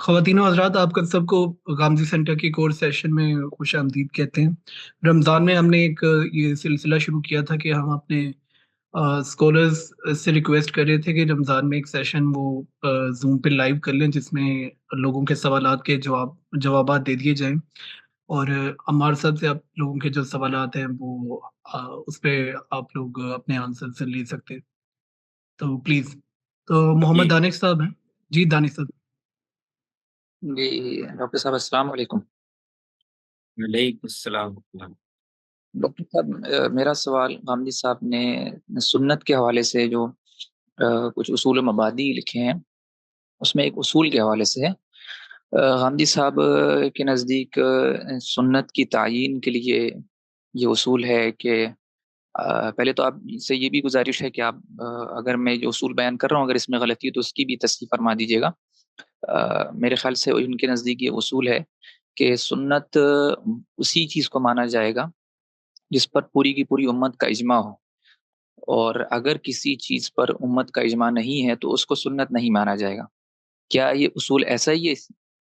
خواتین و حضرات، آپ کا سب کو غامدی سینٹر کے کورس سیشن میں خوش آمدید کہتے ہیں۔ رمضان میں ہم نے ایک یہ سلسلہ شروع کیا تھا کہ ہم اپنے اسکالرز سے ریکویسٹ کر رہے تھے کہ رمضان میں ایک سیشن وہ زوم پہ لائیو کر لیں، جس میں لوگوں کے سوالات کے جوابات دے دیے جائیں، اور عمار صاحب سے آپ لوگوں کے جو سوالات ہیں وہ اس پہ آپ لوگ اپنے آنسر سے لے سکتے ہیں۔ تو پلیز، تو محمد جی دانش صاحب ہیں۔ جی دانش صاحب۔ جی ڈاکٹر صاحب السلام علیکم۔ وعلیکم السلام ورحمۃ اللہ۔ ڈاکٹر صاحب میرا سوال غامدی صاحب نے سنت کے حوالے سے جو کچھ اصول و مبادی لکھے ہیں، اس میں ایک اصول کے حوالے سے ہے۔ غامدی صاحب کے نزدیک سنت کی تعیین کے لیے یہ اصول ہے کہ پہلے تو آپ سے یہ بھی گزارش ہے کہ آپ اگر میں جو اصول بیان کر رہا ہوں اگر اس میں غلطی ہے تو اس کی بھی تصحیح فرما دیجیے گا۔ میرے خیال سے ان کے نزدیک یہ اصول ہے کہ سنت اسی چیز کو مانا جائے گا جس پر پوری کی پوری امت کا اجماع ہو، اور اگر کسی چیز پر امت کا اجماع نہیں ہے تو اس کو سنت نہیں مانا جائے گا۔ کیا یہ اصول ایسا ہی ہے؟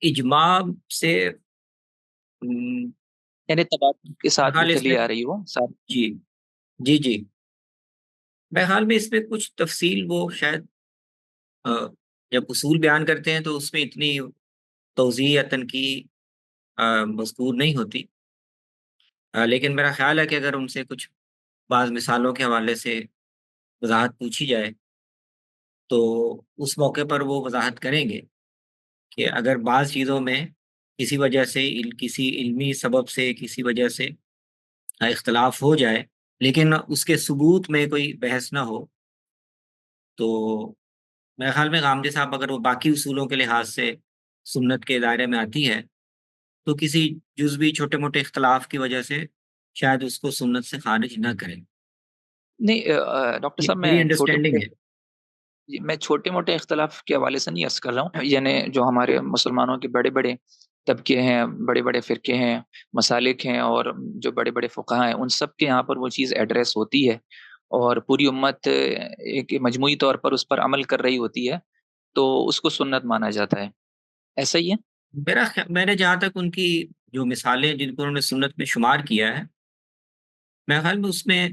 اجماع سے یعنی تواتر کے ساتھ وہ حال اس میں چلی آ رہی ہو ساتھ۔ جی جی جی میرے حال میں اس میں کچھ تفصیل وہ شاید جب اصول بیان کرتے ہیں تو اس میں اتنی توضیح یا تنقید مذکور نہیں ہوتی، لیکن میرا خیال ہے کہ اگر ان سے کچھ بعض مثالوں کے حوالے سے وضاحت پوچھی جائے تو اس موقع پر وہ وضاحت کریں گے کہ اگر بعض چیزوں میں کسی وجہ سے کسی علمی سبب سے کسی وجہ سے اختلاف ہو جائے لیکن اس کے ثبوت میں کوئی بحث نہ ہو، تو میرے خیال میں غامدی صاحب اگر وہ باقی اصولوں کے لحاظ سے سنت کے دائرے میں آتی ہے تو کسی جزوی چھوٹے موٹے اختلاف کی وجہ سے شاید اس کو سنت سے خارج نہ کریں۔ نہیں ڈاکٹر یہ صاحب میری انڈرسٹینڈنگ ہے۔ میں چھوٹے موٹے اختلاف کے حوالے سے نہیں عرض کر رہا ہوں، یعنی جو ہمارے مسلمانوں کے بڑے بڑے طبقے ہیں، بڑے بڑے فرقے ہیں، مسالک ہیں، اور جو بڑے بڑے فقہا ہیں، ان سب کے یہاں پر وہ چیز ایڈریس ہوتی ہے اور پوری امت ایک مجموعی طور پر اس پر عمل کر رہی ہوتی ہے، تو اس کو سنت مانا جاتا ہے۔ ایسا ہی ہے؟ میں نے جہاں تک ان کی جو مثالیں جن کو انہوں نے سنت میں شمار کیا ہے، میرے خیال میں اس میں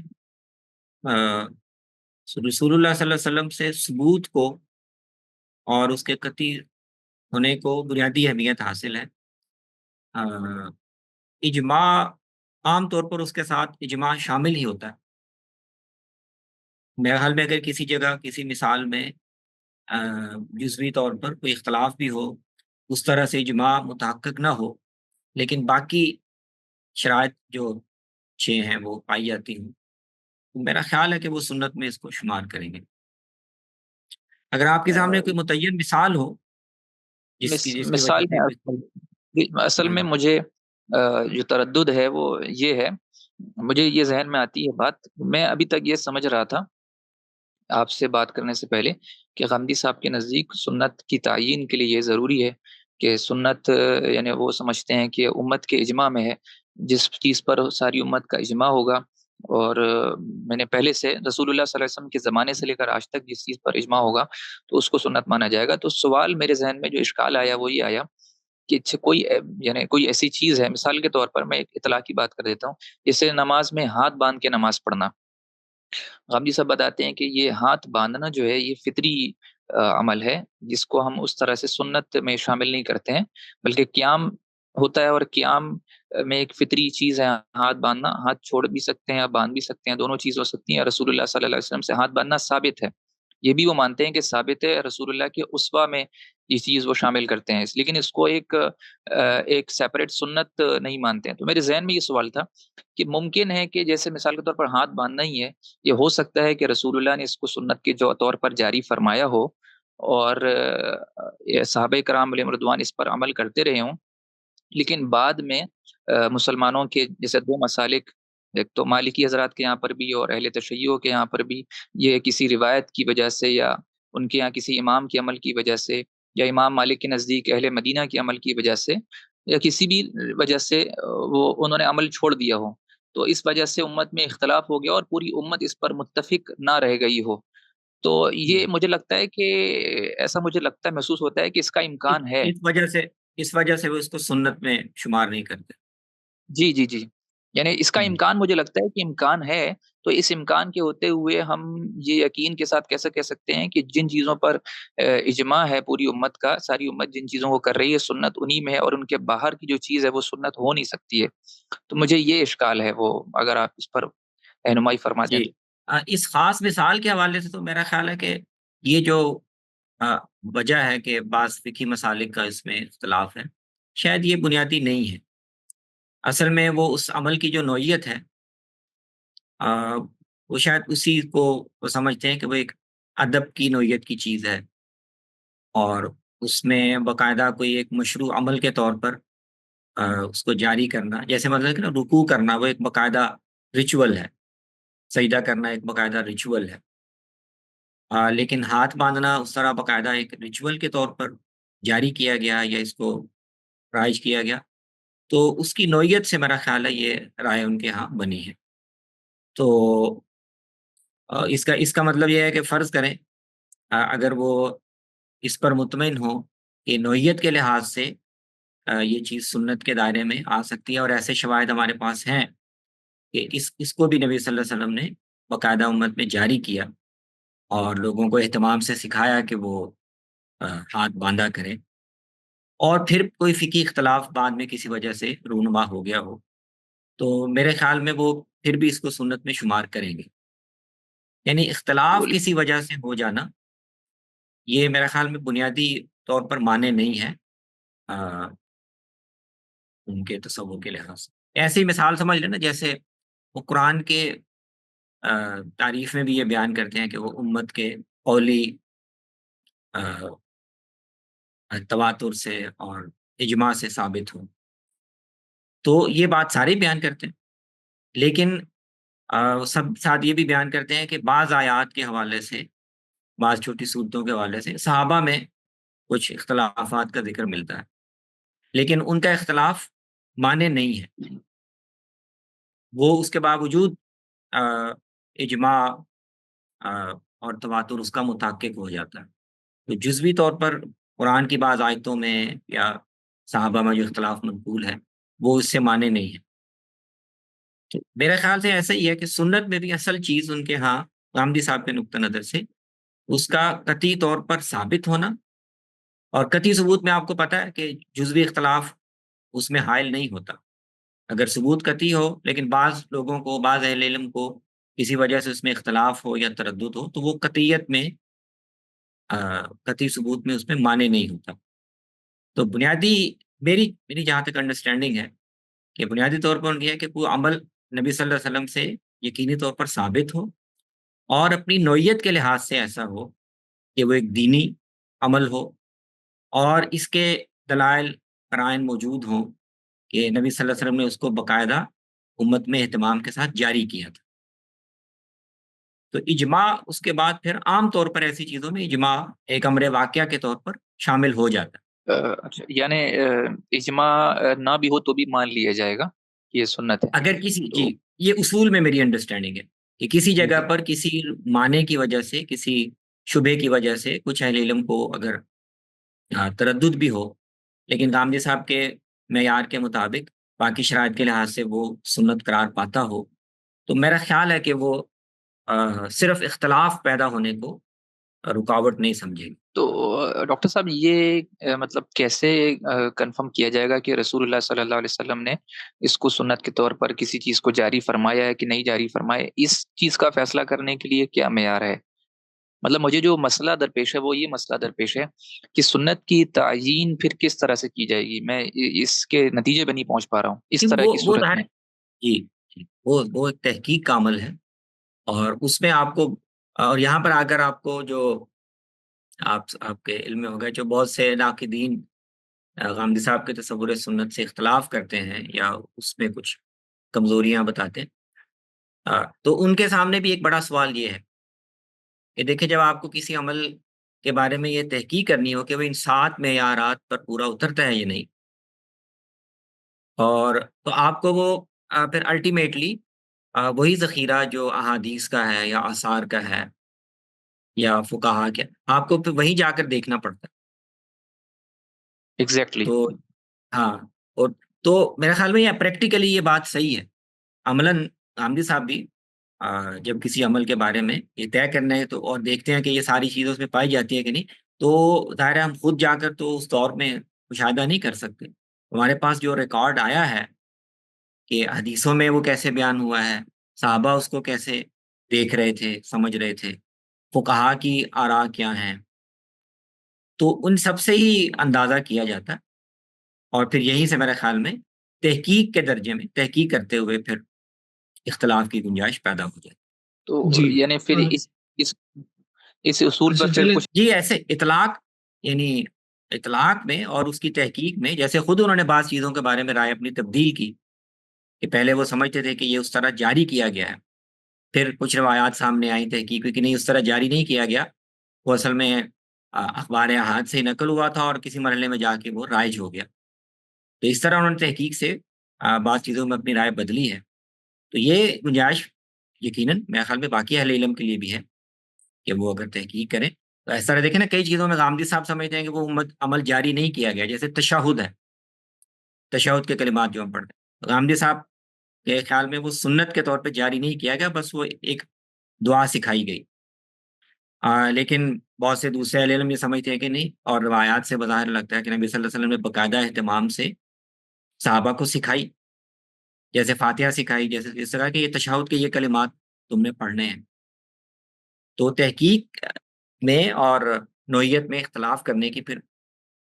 رسول اللہ صلی اللہ علیہ وسلم سے ثبوت کو اور اس کے قطعی ہونے کو بنیادی اہمیت حاصل ہے۔ اجماع عام طور پر اس کے ساتھ اجماع شامل ہی ہوتا ہے۔ میرے خیال میں اگر کسی جگہ کسی مثال میں جزوی طور پر کوئی اختلاف بھی ہو، اس طرح سے اجماع متحقق نہ ہو، لیکن باقی شرائط جو 6 ہیں وہ پائی جاتی ہوں، تو میرا خیال ہے کہ وہ سنت میں اس کو شمار کریں گے۔ اگر آپ کے سامنے کوئی متعین مثال ہو جس کی وجہ مثال سے میں اصل میں مجھے جو تردد ہے وہ یہ ہے، مجھے یہ ذہن میں آتی ہے بات، میں ابھی تک یہ سمجھ رہا تھا آپ سے بات کرنے سے پہلے کہ غامدی صاحب کے نزدیک سنت کی تعیین کے لیے یہ ضروری ہے کہ سنت یعنی وہ سمجھتے ہیں کہ امت کے اجماع میں ہے، جس چیز پر ساری امت کا اجماع ہوگا، اور میں نے پہلے سے رسول اللہ صلی اللہ علیہ وسلم کے زمانے سے لے کر آج تک جس چیز پر اجماع ہوگا تو اس کو سنت مانا جائے گا۔ تو سوال میرے ذہن میں جو اشکال آیا وہ یہ آیا کہ یعنی کوئی ایسی چیز ہے، مثال کے طور پر میں ایک اطلاع کی بات کر دیتا ہوں، جیسے نماز میں ہاتھ باندھ کے نماز پڑھنا۔ غامدی صاحب بتاتے ہیں کہ یہ ہاتھ باندھنا جو ہے یہ فطری عمل ہے، جس کو ہم اس طرح سے سنت میں شامل نہیں کرتے ہیں، بلکہ قیام ہوتا ہے، اور قیام میں ایک فطری چیز ہے ہاتھ باندھنا۔ ہاتھ چھوڑ بھی سکتے ہیں، باندھ بھی سکتے ہیں، دونوں چیز ہو سکتی ہیں۔ رسول اللہ صلی اللہ علیہ وسلم سے ہاتھ باندھنا ثابت ہے، یہ بھی وہ مانتے ہیں کہ ثابت ہے، رسول اللہ کے اسوہ میں یہ چیز وہ شامل کرتے ہیں، لیکن اس کو ایک سیپریٹ سنت نہیں مانتے ہیں۔ تو میرے ذہن میں یہ سوال تھا کہ ممکن ہے کہ جیسے مثال کے طور پر ہاتھ باندھنا ہی ہے، یہ ہو سکتا ہے کہ رسول اللہ نے اس کو سنت کے جو طور پر جاری فرمایا ہو، اور صحابہ کرام علیہ رضوان اس پر عمل کرتے رہے ہوں، لیکن بعد میں مسلمانوں کے جیسے دو مسالک، ایک تو مالکی حضرات کے یہاں پر بھی اور اہل تشیع کے یہاں پر بھی، یہ کسی روایت کی وجہ سے یا ان کے یہاں کسی امام کے عمل کی وجہ سے، یا امام مالک کے نزدیک اہل مدینہ کے عمل کی وجہ سے، یا کسی بھی وجہ سے وہ انہوں نے عمل چھوڑ دیا ہو، تو اس وجہ سے امت میں اختلاف ہو گیا اور پوری امت اس پر متفق نہ رہ گئی ہو، تو یہ مجھے لگتا ہے کہ ایسا مجھے لگتا ہے محسوس ہوتا ہے کہ اس کا اس امکان ہے۔ اس وجہ سے وہ اس کو سنت میں شمار نہیں کرتے۔ جی، جی، جی۔ یعنی اس کا ہوں، امکان مجھے لگتا ہے کہ امکان ہے، تو اس امکان کے ہوتے ہوئے ہم یہ یقین کے ساتھ کیسے کہہ سکتے ہیں کہ جن چیزوں پر اجماع ہے پوری امت کا، ساری امت جن چیزوں کو کر رہی ہے سنت انہی میں ہے، اور ان کے باہر کی جو چیز ہے وہ سنت ہو نہیں سکتی ہے۔ تو مجھے یہ اشکال ہے، وہ اگر آپ اس پر رہنمائی فرما دیں جی تو۔ اس خاص مثال کے حوالے سے تو میرا خیال ہے کہ یہ جو آ، وجہ ہے کہ بعض فقہی مسالک کا اس میں اختلاف ہے، شاید یہ بنیادی نہیں ہے۔ اصل میں وہ اس عمل کی جو نوعیت ہے، آ، وہ شاید اسی کو وہ سمجھتے ہیں کہ وہ ایک ادب کی نوعیت کی چیز ہے، اور اس میں باقاعدہ کوئی ایک مشروع عمل کے طور پر اس کو جاری کرنا، جیسے مطلب کہ نا رکوع کرنا وہ ایک باقاعدہ ریچول ہے، سجدہ کرنا ایک باقاعدہ ریچول ہے، لیکن ہاتھ باندھنا اس طرح باقاعدہ ایک ریچول کے طور پر جاری کیا گیا یا اس کو رائج کیا گیا، تو اس کی نوعیت سے میرا خیال ہے یہ رائے ان کے ہاں بنی ہے۔ تو اس کا مطلب یہ ہے کہ فرض کریں اگر وہ اس پر مطمئن ہو کہ نوعیت کے لحاظ سے یہ چیز سنت کے دائرے میں آ سکتی ہے، اور ایسے شواہد ہمارے پاس ہیں کہ اس کو بھی نبی صلی اللہ علیہ وسلم نے باقاعدہ امت میں جاری کیا اور لوگوں کو اہتمام سے سکھایا کہ وہ ہاتھ باندھا کریں، اور پھر کوئی فقہی اختلاف بعد میں کسی وجہ سے رونما ہو گیا ہو، تو میرے خیال میں وہ پھر بھی اس کو سنت میں شمار کریں گے۔ یعنی اختلاف تو کسی وجہ سے ہو جانا یہ میرے خیال میں بنیادی طور پر مانے نہیں ہے آ، ان کے تصور کے لحاظ سے۔ ایسی مثال سمجھ لینا جیسے وہ قرآن کے تعریف میں بھی یہ بیان کرتے ہیں کہ وہ امت کے قولی آ، تواتر سے اور اجماع سے ثابت ہو، تو یہ بات سارے بیان کرتے ہیں، لیکن سب ساتھ یہ بھی بیان کرتے ہیں کہ بعض آیات کے حوالے سے، بعض چھوٹی صورتوں کے حوالے سے صحابہ میں کچھ اختلافات کا ذکر ملتا ہے، لیکن ان کا اختلاف مانے نہیں ہے، وہ اس کے باوجود آ، اجماع آ، اور تواتر اس کا متحقق ہو جاتا ہے۔ تو جزوی طور پر قرآن کی بعض آیتوں میں یا صحابہ میں جو اختلاف منقول ہے وہ اس سے مانے نہیں ہے۔ تو میرے خیال سے ایسا ہی ہے کہ سنت میں بھی اصل چیز ان کے ہاں غامدی صاحب کے نقطہ نظر سے اس کا قطعی طور پر ثابت ہونا، اور قطعی ثبوت میں آپ کو پتہ ہے کہ جزوی اختلاف اس میں حائل نہیں ہوتا۔ اگر ثبوت قطعی ہو لیکن بعض لوگوں کو، بعض اہل علم کو کسی وجہ سے اس میں اختلاف ہو یا تردد ہو، تو وہ قطعیت میں قطعی ثبوت میں اس میں مانے نہیں ہوتا۔ تو بنیادی میری جہاں تک انڈرسٹینڈنگ ہے کہ بنیادی طور پر ان کی ہے کہ کوئی عمل نبی صلی اللہ علیہ وسلم سے یقینی طور پر ثابت ہو، اور اپنی نوعیت کے لحاظ سے ایسا ہو کہ وہ ایک دینی عمل ہو، اور اس کے دلائل قرائن موجود ہوں کہ نبی صلی اللہ علیہ وسلم نے اس کو باقاعدہ امت میں اہتمام کے ساتھ جاری کیا تھا۔ تو اجماع اس کے بعد پھر عام طور پر ایسی چیزوں میں اجماع ایک امر واقعہ کے طور پر شامل ہو جاتا ہے۔ اچھا، یعنی اجماع نہ بھی ہو تو بھی مان لیا جائے گا کہ یہ سنت ہے۔ اگر کسی تو جی یہ اصول میں میری انڈرسٹینڈنگ ہے کہ کسی جگہ جی، پر کسی معنی کی وجہ سے، کسی شبے کی وجہ سے کچھ اہل علم کو اگر تردد بھی ہو، لیکن غامدی صاحب کے معیار کے مطابق باقی شرائط کے لحاظ سے وہ سنت قرار پاتا ہو، تو میرا خیال ہے کہ وہ صرف اختلاف پیدا ہونے کو رکاوٹ نہیں سمجھے گی۔ تو ڈاکٹر صاحب یہ مطلب کیسے کنفرم کیا جائے گا کہ رسول اللہ صلی اللہ علیہ وسلم نے اس کو سنت کے طور پر کسی چیز کو جاری فرمایا ہے کہ نہیں جاری فرمایا؟ اس چیز کا فیصلہ کرنے کے لیے کیا معیار ہے؟ مطلب مجھے جو مسئلہ درپیش ہے وہ یہ مسئلہ درپیش ہے کہ سنت کی تعیین پھر کس طرح سے کی جائے گی؟ میں اس کے نتیجے پہ نہیں پہنچ پا رہا ہوں اس کہ طرح کی وہ صورت ظاہر میں۔ ہے جی جی، وہ ایک تحقیق کا عمل ہے، اور اس میں آپ کو، اور یہاں پر اگر آپ کو جو آپ کے علم میں ہوگا جو بہت سے ناقدین غامدی صاحب کے تصور سنت سے اختلاف کرتے ہیں یا اس میں کچھ کمزوریاں بتاتے ہیں، تو ان کے سامنے بھی ایک بڑا سوال یہ ہے کہ دیکھیں جب آپ کو کسی عمل کے بارے میں یہ تحقیق کرنی ہو کہ وہ ان 7 معیارات پر پورا اترتا ہے یا نہیں، اور تو آپ کو وہ پھر الٹیمیٹلی وہی ذخیرہ جو احادیث کا ہے یا آثار کا ہے یا فقہا کیا، آپ کو پھر وہیں جا کر دیکھنا پڑتا ہے۔ ایگزیکٹلی۔ تو ہاں، اور تو میرے خیال میں یہ پریکٹیکلی یہ بات صحیح ہے۔ عملاً غامدی صاحب بھی جب کسی عمل کے بارے میں یہ طے کرنا ہے تو اور دیکھتے ہیں کہ یہ ساری چیزیں اس میں پائی جاتی ہے کہ نہیں، تو ظاہر ہے ہم خود جا کر تو اس دور میں مشاہدہ نہیں کر سکتے۔ ہمارے پاس جو ریکارڈ آیا ہے کہ حدیثوں میں وہ کیسے بیان ہوا ہے، صحابہ اس کو کیسے دیکھ رہے تھے، سمجھ رہے تھے، فقہا کی آراء کیا ہیں، تو ان سب سے ہی اندازہ کیا جاتا ہے، اور پھر یہیں سے میرے خیال میں تحقیق کے درجے میں تحقیق کرتے ہوئے پھر اختلاف کی گنجائش پیدا ہو جائے۔ تو جی یعنی پھر اس اس اصول اچھا پر پھر چلیں کچھ جی ایسے اطلاق، یعنی اطلاق میں اور اس کی تحقیق میں، جیسے خود انہوں نے بعض چیزوں کے بارے میں رائے اپنی تبدیل کی کہ پہلے وہ سمجھتے تھے کہ یہ اس طرح جاری کیا گیا ہے، پھر کچھ روایات سامنے آئی تحقیق ہوئی کہ نہیں، اس طرح جاری نہیں کیا گیا، وہ اصل میں اخبار احاد سے نقل ہوا تھا اور کسی مرحلے میں جا کے وہ رائج ہو گیا۔ تو اس طرح انہوں نے تحقیق سے بعض چیزوں میں اپنی رائے بدلی ہے۔ تو یہ گنجائش یقیناً میرے خیال میں باقی اہل علم کے لیے بھی ہے کہ وہ اگر تحقیق کریں تو اس طرح دیکھیں نا، کئی چیزوں میں غامدی صاحب سمجھتے ہیں کہ وہ عمل جاری نہیں کیا گیا، جیسے تشہد ہے، تشہد کے کلمات جو ہم پڑھتے ہیں، غامدی صاحب کے خیال میں وہ سنت کے طور پہ جاری نہیں کیا گیا، بس وہ ایک دعا سکھائی گئی۔ لیکن بہت سے دوسرے اہل علم یہ سمجھتے ہیں کہ نہیں، اور روایات سے بظاہر لگتا ہے کہ نبی صلی اللہ علیہ وسلم نے باقاعدہ اہتمام سے صحابہ کو سکھائی، جیسے فاتحہ سکھائی، جیسے اس طرح کہ یہ تشہد کے یہ کلمات تم نے پڑھنے ہیں۔ تو تحقیق میں اور نوعیت میں اختلاف کرنے کی پھر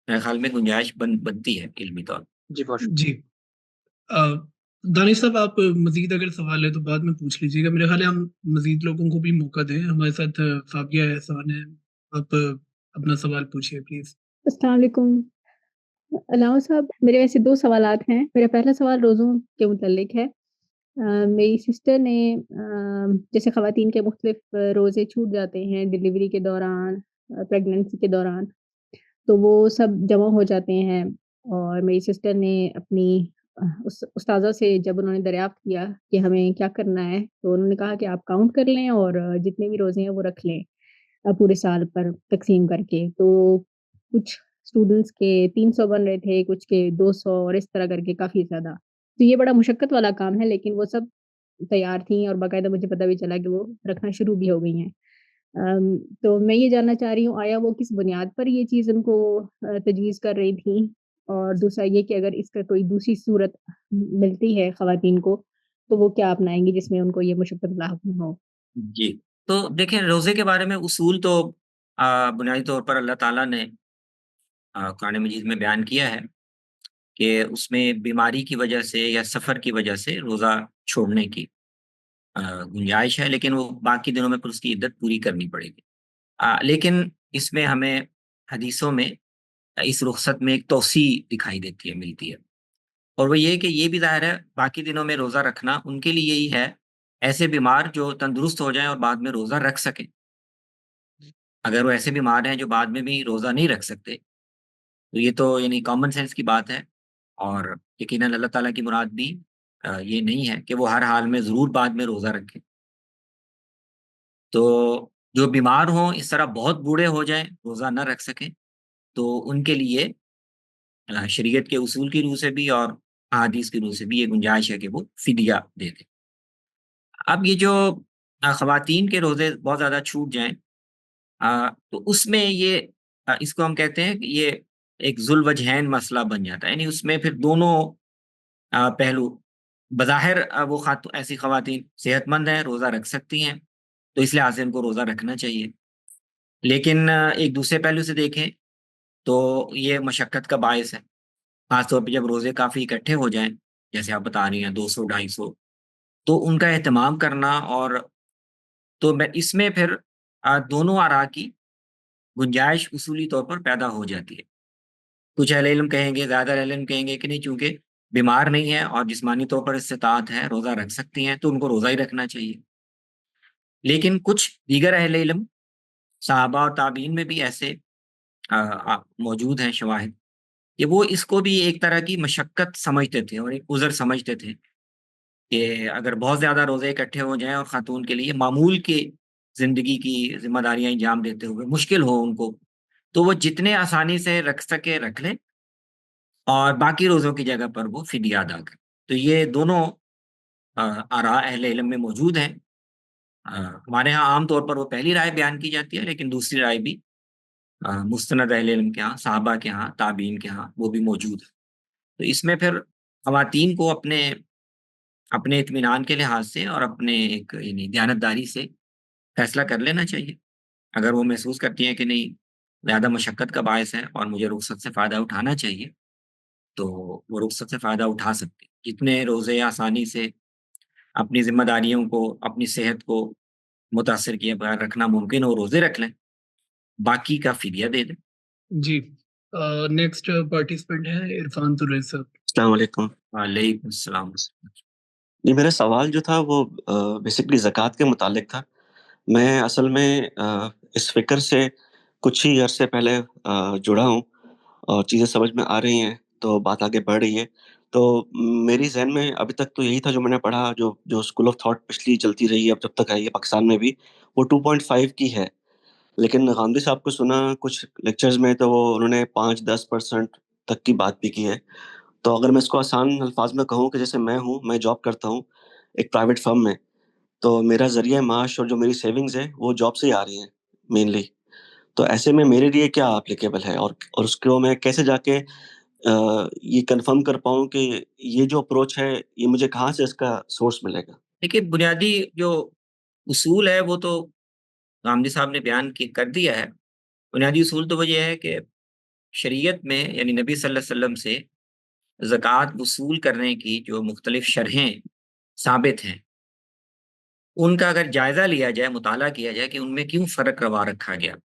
میرے خیال میں گنجائش بنتی ہے علمی طور پر۔ جی بہت شکریہ۔ جی دانش صاحب، آپ مزید اگر سوال ہے تو بعد میں پوچھ لیجیے گا، میرے خیال ہے ہم مزید لوگوں کو بھی موقع دیں۔ ہمارے ساتھ فابیہ احسان ہے، آپ اپنا سوال پوچھیے پلیز۔ السلام علیکم علامہ صاحب، میرے ویسے 2 سوالات ہیں۔ میرا پہلا سوال روزوں کے متعلق ہے۔ میری سسٹر نے جیسے خواتین کے مختلف روزے چھوٹ جاتے ہیں ڈلیوری کے دوران، پریگننسی کے دوران، تو وہ سب جمع ہو جاتے ہیں، اور میری سسٹر نے اپنی استاذہ سے جب انہوں نے دریافت کیا کہ ہمیں کیا کرنا ہے، تو انہوں نے کہا کہ آپ کاؤنٹ کر لیں اور جتنے بھی روزے ہیں وہ رکھ لیں پورے سال پر تقسیم کر کے۔ تو کچھ اسٹوڈنٹس کے 300 بن رہے تھے، کچھ کے 200، اور اس طرح کر کے کافی زیادہ۔ تو یہ بڑا مشقت والا کام ہے، لیکن وہ سب تیار تھیں، اور باقاعدہ مجھے پتہ بھی چلا کہ وہ رکھنا شروع بھی ہو گئی ہیں۔ تو میں یہ جاننا چاہ رہی ہوں، آیا وہ کس بنیاد پر یہ چیز ان کو تجویز کر رہی تھیں، اور دوسرا یہ کہ اگر اس کا کوئی دوسری صورت ملتی ہے خواتین کو تو وہ کیا اپنائیں گی جس میں ان کو یہ مشقت لاحق نہ ہو؟ جی، تو دیکھیں روزے کے بارے میں اصول تو بنیادی طور پر اللہ تعالیٰ نے قرآن مجید میں بیان کیا ہے کہ اس میں بیماری کی وجہ سے یا سفر کی وجہ سے روزہ چھوڑنے کی گنجائش ہے، لیکن وہ باقی دنوں میں پھر اس کی عدت پوری کرنی پڑے گی۔ لیکن اس میں ہمیں حدیثوں میں اس رخصت میں ایک توسیع دکھائی دیتی ہے، ملتی ہے، اور وہ یہ کہ یہ بھی ظاہر ہے باقی دنوں میں روزہ رکھنا ان کے لیے یہی ہے، ایسے بیمار جو تندرست ہو جائیں اور بعد میں روزہ رکھ سکیں۔ اگر وہ ایسے بیمار ہیں جو بعد میں بھی روزہ نہیں رکھ سکتے، تو یہ تو یعنی کامن سینس کی بات ہے، اور یقیناً اللہ تعالیٰ کی مراد بھی یہ نہیں ہے کہ وہ ہر حال میں ضرور بعد میں روزہ رکھیں۔ تو جو بیمار ہوں، اس طرح بہت بوڑھے ہو جائیں، روزہ نہ رکھ سکیں، تو ان کے لیے شریعت کے اصول کی روح سے بھی اور احادیث کی روح سے بھی یہ گنجائش ہے کہ وہ فدیہ دے دیں۔ اب یہ جو خواتین کے روزے بہت زیادہ چھوٹ جائیں، تو اس میں یہ اس کو ہم کہتے ہیں کہ یہ ایک ذوالوجہین مسئلہ بن جاتا ہے، یعنی اس میں پھر دونوں پہلو، بظاہر وہ ایسی خواتین صحت مند ہیں، روزہ رکھ سکتی ہیں، تو اس لحاظ سے ان کو روزہ رکھنا چاہیے، لیکن ایک دوسرے پہلو سے دیکھیں تو یہ مشقت کا باعث ہے، خاص طور پہ جب روزے کافی اکٹھے ہو جائیں، جیسے آپ بتا رہی ہیں 200 250، تو ان کا اہتمام کرنا، اور تو اس میں پھر دونوں آراء کی گنجائش اصولی طور پر پیدا ہو جاتی ہے۔ کچھ اہل علم کہیں گے، زیادہ اہل علم کہیں گے کہ نہیں، چونکہ بیمار نہیں ہے اور جسمانی طور پر استطاعت ہے، روزہ رکھ سکتی ہیں، تو ان کو روزہ ہی رکھنا چاہیے۔ لیکن کچھ دیگر اہل علم، صحابہ اور تابعین میں بھی ایسے موجود ہیں شواہد کہ وہ اس کو بھی ایک طرح کی مشقت سمجھتے تھے اور ایک عذر سمجھتے تھے کہ اگر بہت زیادہ روزے اکٹھے ہو جائیں اور خاتون کے لیے معمول کے زندگی کی ذمہ داریاں انجام دیتے ہوئے مشکل ہو ان کو، تو وہ جتنے آسانی سے رکھ سکے رکھ لیں، اور باقی روزوں کی جگہ پر وہ فدیہ ادا کریں۔ تو یہ دونوں آراء اہل علم میں موجود ہیں۔ ہمارے ہاں عام طور پر وہ پہلی رائے بیان کی جاتی ہے، لیکن دوسری رائے بھی مستند اہل علم کے ہاں، صحابہ کے ہاں، تابعین کے ہاں وہ بھی موجود ہے۔ تو اس میں پھر خواتین کو اپنے اپنے اطمینان کے لحاظ سے اور اپنے ایک یعنی دیانتداری سے فیصلہ کر لینا چاہیے۔ اگر وہ محسوس کرتی ہیں کہ نہیں زیادہ مشقت کا باعث ہے اور مجھے رخصت سے فائدہ اٹھانا چاہیے، تو وہ رخصت سے فائدہ اٹھا سکتے ہیں۔ جتنے روزے آسانی سے اپنی ذمہ داریوں کو، اپنی صحت کو متاثر کیے بغیر رکھنا ممکن ہو، روزے رکھ لیں، باقی کا فدیہ دے دیں۔ جی نیکسٹ پارٹیسپینٹ ہے عرفان طریق صاحب۔ السلام علیکم۔ وعلیکم السلام۔ جی میرا سوال جو تھا وہ بیسکلی زکوٰۃ کے متعلق تھا۔ میں اصل میں اس فکر سے کچھ ہی عرصے پہلے جڑا ہوں اور چیزیں سمجھ میں آ رہی ہیں، تو بات آگے بڑھ رہی ہے۔ تو میری ذہن میں ابھی تک تو یہی تھا جو میں نے پڑھا، جو اسکول آف تھاٹ پچھلی چلتی رہی ہے اب جب تک آئی ہے پاکستان میں بھی، وہ 2.5 کی ہے۔ لیکن غامدی صاحب کو سنا کچھ لیکچرز میں تو انہوں نے 5-10% تک کی بات بھی کی ہے۔ تو اگر میں اس کو آسان الفاظ میں کہوں کہ جیسے میں جاب کرتا ہوں ایک پرائیویٹ فرم میں، تو میرا ذریعہ معاش اور جو میری سیونگز ہے وہ جاب سے ہی آ رہی ہیں مینلی۔ تو ایسے میں میرے لیے کیا اپلیکیبل ہے، اور اس کو میں کیسے جا کے یہ کنفرم کر پاؤں کہ یہ جو اپروچ ہے یہ مجھے کہاں سے اس کا سورس ملے گا؟ دیکھیے بنیادی جو اصول ہے وہ تو غامدی صاحب نے بیان کر دیا ہے۔ بنیادی اصول تو وہ یہ ہے کہ شریعت میں یعنی نبی صلی اللہ علیہ وسلم سے زکوٰۃ وصول کرنے کی جو مختلف شرحیں ثابت ہیں، ان کا اگر جائزہ لیا جائے، مطالعہ کیا جائے کہ ان میں کیوں فرق روا رکھا گیا۔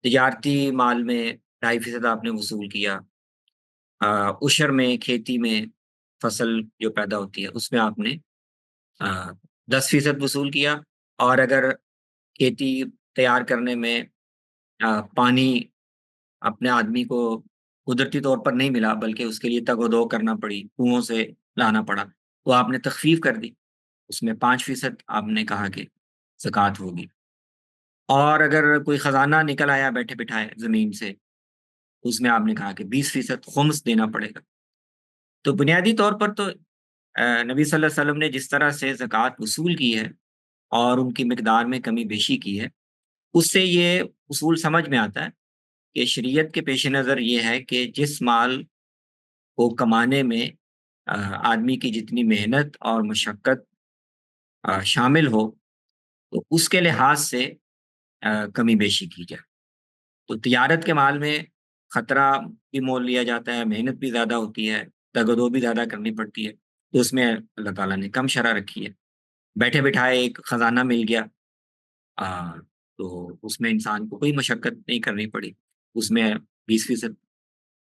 تجارتی مال میں 2.5% آپ نے وصول کیا، عشر میں، کھیتی میں، فصل جو پیدا ہوتی ہے اس میں آپ نے 10% وصول کیا، اور اگر کھیتی تیار کرنے میں پانی اپنے آدمی کو قدرتی طور پر نہیں ملا بلکہ اس کے لیے تگ و دو کرنا پڑی، کنوؤں سے لانا پڑا، تو آپ نے تخفیف کر دی، اس میں 5% آپ نے کہا کہ زکوٰۃ ہوگی۔ اور اگر کوئی خزانہ نکل آیا بیٹھے بٹھائے زمین سے، اس میں آپ نے کہا کہ 20% خمس دینا پڑے گا۔ تو بنیادی طور پر تو نبی صلی اللہ علیہ وسلم نے جس طرح سے زکوٰۃ وصول کی ہے اور ان کی مقدار میں کمی بیشی کی ہے، اس سے یہ اصول سمجھ میں آتا ہے کہ شریعت کے پیش نظر یہ ہے کہ جس مال کو کمانے میں آدمی کی جتنی محنت اور مشقت شامل ہو، تو اس کے لحاظ سے کمی بیشی کی جائے۔ تو تجارت کے مال میں خطرہ بھی مول لیا جاتا ہے، محنت بھی زیادہ ہوتی ہے، تگ و دو بھی زیادہ کرنی پڑتی ہے، تو اس میں اللہ تعالیٰ نے کم شرح رکھی ہے۔ بیٹھے بٹھائے ایک خزانہ مل گیا، تو اس میں انسان کو کوئی مشقت نہیں کرنی پڑی، اس میں 20%۔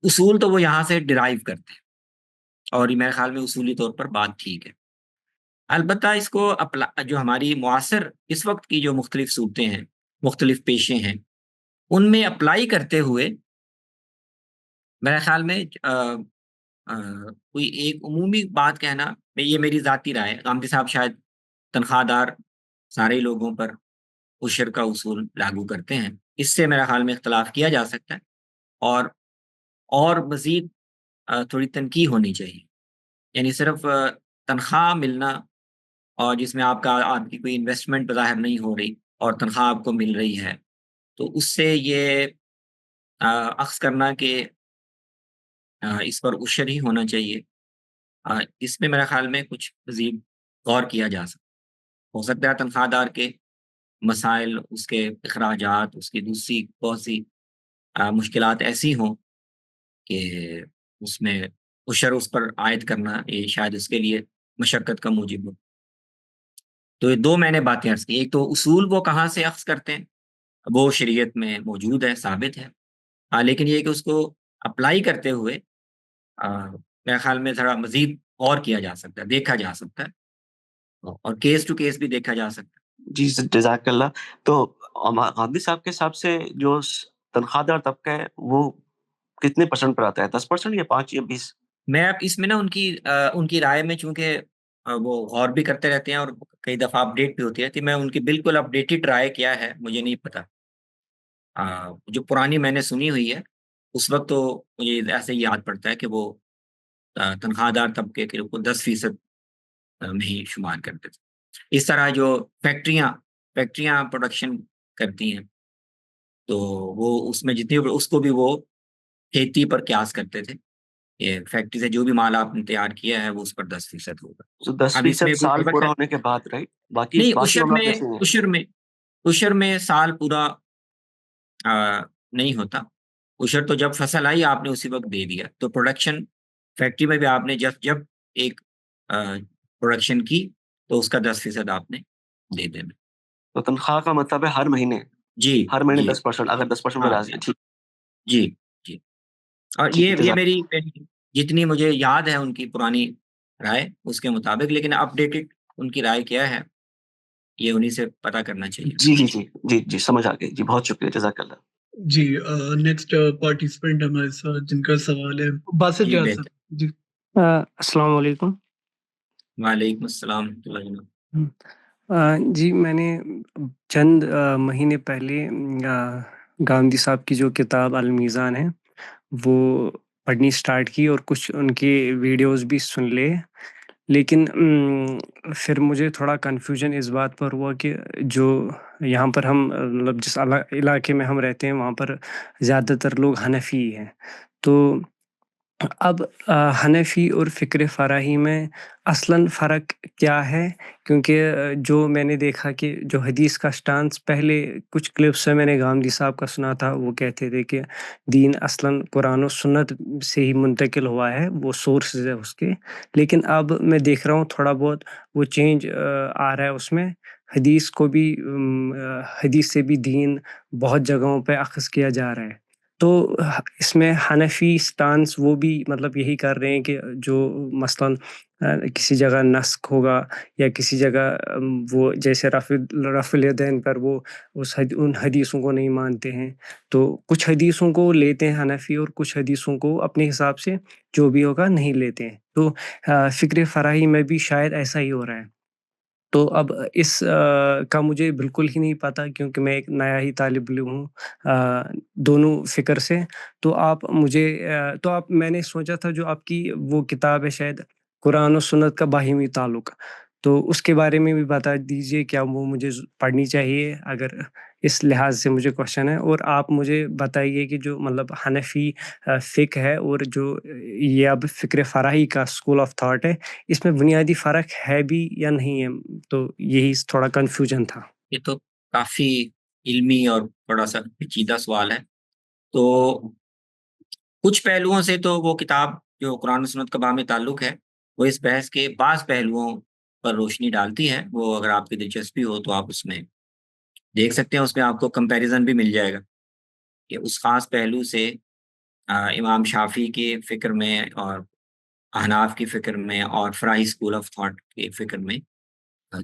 اصول تو وہ یہاں سے ڈرائیو کرتے ہیں، اور یہ میرے خیال میں اصولی طور پر بات ٹھیک ہے۔ البتہ اس کو جو ہماری معاصر اس وقت کی جو مختلف صورتیں ہیں، مختلف پیشے ہیں، ان میں اپلائی کرتے ہوئے میرے خیال میں کوئی ایک عمومی بات کہنا، یہ میری ذاتی رائے ہے، غامدی صاحب شاید تنخواہ دار سارے لوگوں پر عشر کا اصول لاگو کرتے ہیں، اس سے میرا خیال میں اختلاف کیا جا سکتا ہے، اور مزید تھوڑی تنقیح ہونی چاہیے۔ یعنی صرف تنخواہ ملنا اور جس میں آپ کی کوئی انویسٹمنٹ بظاہر نہیں ہو رہی اور تنخواہ آپ کو مل رہی ہے، تو اس سے یہ اخذ کرنا کہ اس پر عشر ہی ہونا چاہیے، اس میں میرے خیال میں کچھ مزید غور کیا جا ہو سکتا ہے تنخواہ دار کے مسائل، اس کے اخراجات، اس کی دوسری بہت سی مشکلات ایسی ہوں کہ اس میں عشر اس پر عائد کرنا یہ شاید اس کے لیے مشقت کا موجب ہو۔ تو یہ دو میں نے باتیں عرض کی، ایک تو اصول وہ کہاں سے اخذ کرتے ہیں وہ شریعت میں موجود ہے، ثابت ہے، لیکن یہ کہ اس کو اپلائی کرتے ہوئے میرے خیال میں ذرا مزید غور کیا جا سکتا ہے، دیکھا جا سکتا ہے، اور کیس ٹو کیس بھی دیکھا جا سکتا ہے۔ جی جزاک اللہ۔ تو غامدی صاحب کے حساب سے جو تنخواہ دار طبقہ ہے وہ کتنے % پر آتا ہے، 10% یا 5 یا 20؟ میں اب اس میں نا ان کی رائے میں چونکہ وہ غور بھی کرتے رہتے ہیں اور کئی دفعہ اپڈیٹ بھی ہوتی رہتی ہے. میں ان کی بالکل اپڈیٹڈ رائے کیا ہے مجھے نہیں پتا. جو پرانی میں نے سنی ہوئی ہے اس وقت تو مجھے ایسے ہی یاد پڑتا ہے کہ وہ تنخواہ دار طبقے کے کو 10% میں ہی شمار کرتے تھے. اس طرح جو فیکٹریاں پروڈکشن کرتی ہیں تو وہ اس میں جتنی اس کو بھی وہ کھیتی پر قیاس کرتے تھے کہ فیکٹری سے جو بھی مال آپ نے تیار کیا ہے وہ اس پر 10% ہوگا. تو اب اس 10% میں کوئی سال فرق پورا ہے ہونے کے بعد، رائٹ؟ باقی نہیں. باقی معاملات کیسے ہیں؟ اشر میں سال پورا نہیں ہوتا. اشر تو جب فصل آئی آپ نے اسی وقت دے دیا. تو پروڈکشن فیکٹری میں بھی آپ نے جب ایک پروڈکشن کی تو اس کا 10% آپ نے دے دینا. تو تنخواہ کا مطلب ہے ہر مہینے جی ہر مہینے جی 10%، اگر 10% میں ہاں راضی ہے. ٹھیک جی جی. اور ٹھیک ہے، یہ جزاک میری جتنی مجھے یاد ہے ان کی پرانی رائے اس کے مطابق. لیکن اپڈیٹڈ ان کی رائے کیا ہے یہ انہیں سے پتہ کرنا چاہیے. جی جی جی جی جی سمجھ آ گئی جی. بہت شکریہ، جزاک اللہ. جی نیکسٹ پارٹیسپینٹ ہمارے ساتھ جن کا سوال ہے باسط جی ریاض بہتر. صاحب. جی السلام علیکم. وعلیکم السلام ورحمۃ اللہ جناب. جی میں نے چند مہینے پہلے گاندھی صاحب کی جو کتاب المیزان ہے وہ پڑھنی سٹارٹ کی اور کچھ ان کے ویڈیوز بھی سن لے. لیکن پھر مجھے تھوڑا کنفیوژن اس بات پر ہوا کہ جو یہاں پر ہم مطلب جس علاقے میں ہم رہتے ہیں وہاں پر زیادہ تر لوگ حنفی ہیں. تو اب حنفی اور فکر فراہی میں اصلاً فرق کیا ہے؟ کیونکہ جو میں نے دیکھا کہ جو حدیث کا سٹانس پہلے کچھ کلپس سے میں نے گامدی صاحب کا سنا تھا، وہ کہتے تھے کہ دین اصلاً قرآن و سنت سے ہی منتقل ہوا ہے، وہ سورسز ہے اس کے. لیکن اب میں دیکھ رہا ہوں تھوڑا بہت وہ چینج آ رہا ہے اس میں. حدیث کو بھی حدیث سے بھی دین بہت جگہوں پہ اخذ کیا جا رہا ہے. تو اس میں حنفی سٹانس وہ بھی مطلب یہی کر رہے ہیں کہ جو مثلاً کسی جگہ نسخ ہوگا یا کسی جگہ وہ جیسے رفع الیدین پر وہ ان حدیثوں کو نہیں مانتے ہیں. تو کچھ حدیثوں کو لیتے ہیں حنفی اور کچھ حدیثوں کو اپنے حساب سے جو بھی ہوگا نہیں لیتے ہیں. تو فکر فراہی میں بھی شاید ایسا ہی ہو رہا ہے. تو اب اس کا مجھے بالکل ہی نہیں پتہ کیونکہ میں ایک نیا ہی طالب علم ہوں دونوں فکر سے. تو میں نے سوچا تھا جو آپ کی وہ کتاب ہے شاید قرآن و سنت کا باہمی تعلق، تو اس کے بارے میں بھی بتا دیجئے کیا وہ مجھے پڑھنی چاہیے اگر اس لحاظ سے مجھے کوشچن ہے. اور آپ مجھے بتائیے کہ جو مطلب حنفی فقہ ہے اور جو یہ اب فکر فراہی کا اسکول آف تھاٹ ہے، اس میں بنیادی فرق ہے بھی یا نہیں ہے؟ تو یہی تھوڑا کنفیوژن تھا. یہ تو کافی علمی اور بڑا سا پیچیدہ سوال ہے. تو کچھ پہلوؤں سے تو وہ کتاب جو قرآن و سنت کا باہمی تعلق ہے وہ اس بحث کے بعض پہلوؤں پر روشنی ڈالتی ہے. وہ اگر آپ کی دلچسپی ہو تو آپ اس میں دیکھ سکتے ہیں. اس میں آپ کو کمپیریزن بھی مل جائے گا کہ اس خاص پہلو سے امام شافعی کے فکر میں اور احناف کی فکر میں اور فراہی اسکول آف تھاٹ کے فکر میں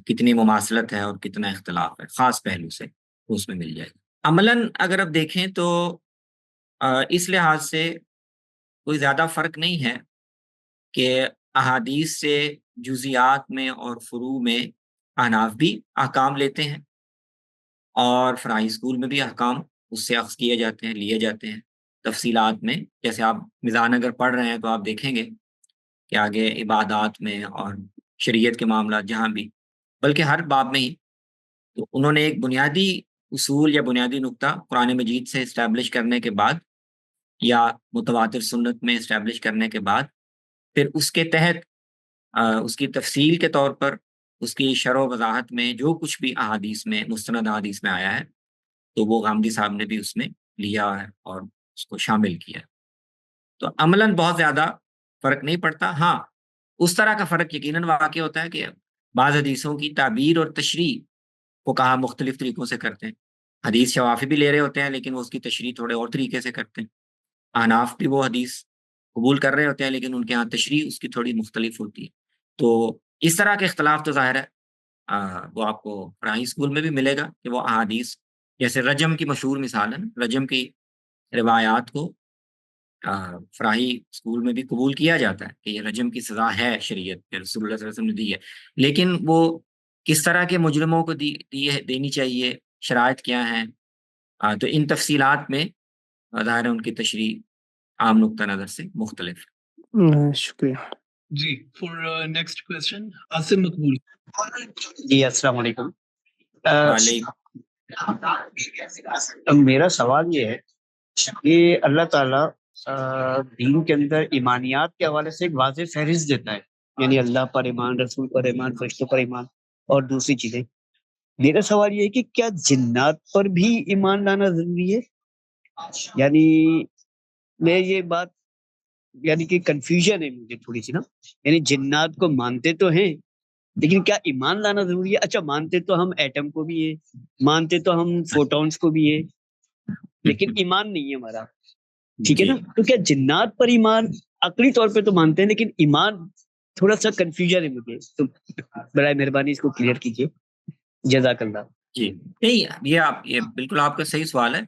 کتنی مماثلت ہے اور کتنا اختلاف ہے خاص پہلو سے اس میں مل جائے گا. عملاً اگر آپ دیکھیں تو اس لحاظ سے کوئی زیادہ فرق نہیں ہے کہ احادیث سے جزیات میں اور فروع میں احناف بھی احکام لیتے ہیں اور فراہی اسکول میں بھی احکام اس سے اخذ کیے جاتے ہیں، لیے جاتے ہیں تفصیلات میں. جیسے آپ میزان اگر پڑھ رہے ہیں تو آپ دیکھیں گے کہ آگے عبادات میں اور شریعت کے معاملات جہاں بھی بلکہ ہر باب میں ہی تو انہوں نے ایک بنیادی اصول یا بنیادی نقطہ قرآن مجید سے اسٹیبلش کرنے کے بعد یا متواتر سنت میں اسٹیبلش کرنے کے بعد پھر اس کے تحت اس کی تفصیل کے طور پر اس کی شرح و وضاحت میں جو کچھ بھی احادیث میں مستند احادیث میں آیا ہے تو وہ غامدی صاحب نے بھی اس میں لیا ہے اور اس کو شامل کیا ہے. تو عملاً بہت زیادہ فرق نہیں پڑتا. ہاں اس طرح کا فرق یقیناً واقع ہوتا ہے کہ بعض حدیثوں کی تعبیر اور تشریح کو کہا مختلف طریقوں سے کرتے ہیں. حدیث شوافی بھی لے رہے ہوتے ہیں لیکن وہ اس کی تشریح تھوڑے اور طریقے سے کرتے ہیں. احناف بھی وہ حدیث قبول کر رہے ہوتے ہیں لیکن ان کے ہاں تشریح اس کی تھوڑی مختلف ہوتی ہے. تو اس طرح کے اختلاف تو ظاہر ہے وہ آپ کو فراہی اسکول میں بھی ملے گا کہ وہ احادیث جیسے رجم کی مشہور مثال ہے نا، رجم کی روایات کو فراہی اسکول میں بھی قبول کیا جاتا ہے کہ یہ رجم کی سزا ہے شریعت کے، رسول اللہ صلی اللہ علیہ وسلم نے دی ہے، لیکن وہ کس طرح کے مجرموں کو دینی چاہیے، شرائط کیا ہیں، تو ان تفصیلات میں ظاہر ہے ان کی تشریح عام نقطہ نظر سے مختلف ہے۔ شکریہ۔ جی فار نیکسٹ کوشچن عاصم مقبول۔ جی السلام علیکم۔ وعلیکم میرا سوال یہ ہے کہ اللہ تعالیٰ دین کے اندر ایمانیات کے حوالے سے ایک واضح فہرست دیتا ہے، یعنی اللہ پر ایمان، رسول پر ایمان، فرشتوں پر ایمان اور دوسری چیزیں۔ میرا سوال یہ ہے کہ کیا جنات پر بھی ایمان لانا ضروری ہے؟ یعنی میں یہ بات یعنی کہ کنفیوژن ہے مجھے تھوڑی سی نا، یعنی جنات کو مانتے تو ہیں لیکن کیا ایمان لانا ضروری ہے؟ اچھا مانتے تو ہم ایٹم کو بھی ہے، مانتے تو ہم فوٹونز کو بھی ہے، لیکن ایمان نہیں ہے ہمارا، ٹھیک ہے نا؟ تو کیا جنات پر ایمان عقلی طور پہ تو مانتے ہیں لیکن ایمان تھوڑا سا کنفیوژن ہے مجھے، تو برائے مہربانی اس کو کلیئر کیجیے، جزاک اللہ۔ جی نہیں، یہ بالکل آپ کا صحیح سوال ہے۔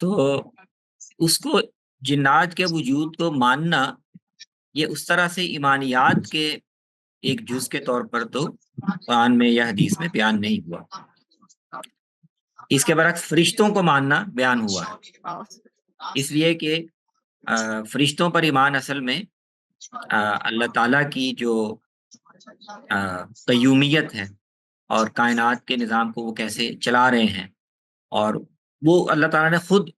تو اس کو جنات کے وجود کو ماننا یہ اس طرح سے ایمانیات کے ایک جز کے طور پر تو قرآن میں یا حدیث میں بیان نہیں ہوا۔ اس کے برعکس فرشتوں کو ماننا بیان ہوا ہے، اس لیے کہ فرشتوں پر ایمان اصل میں اللہ تعالیٰ کی جو قیومیت ہے اور کائنات کے نظام کو وہ کیسے چلا رہے ہیں، اور وہ اللہ تعالیٰ نے خود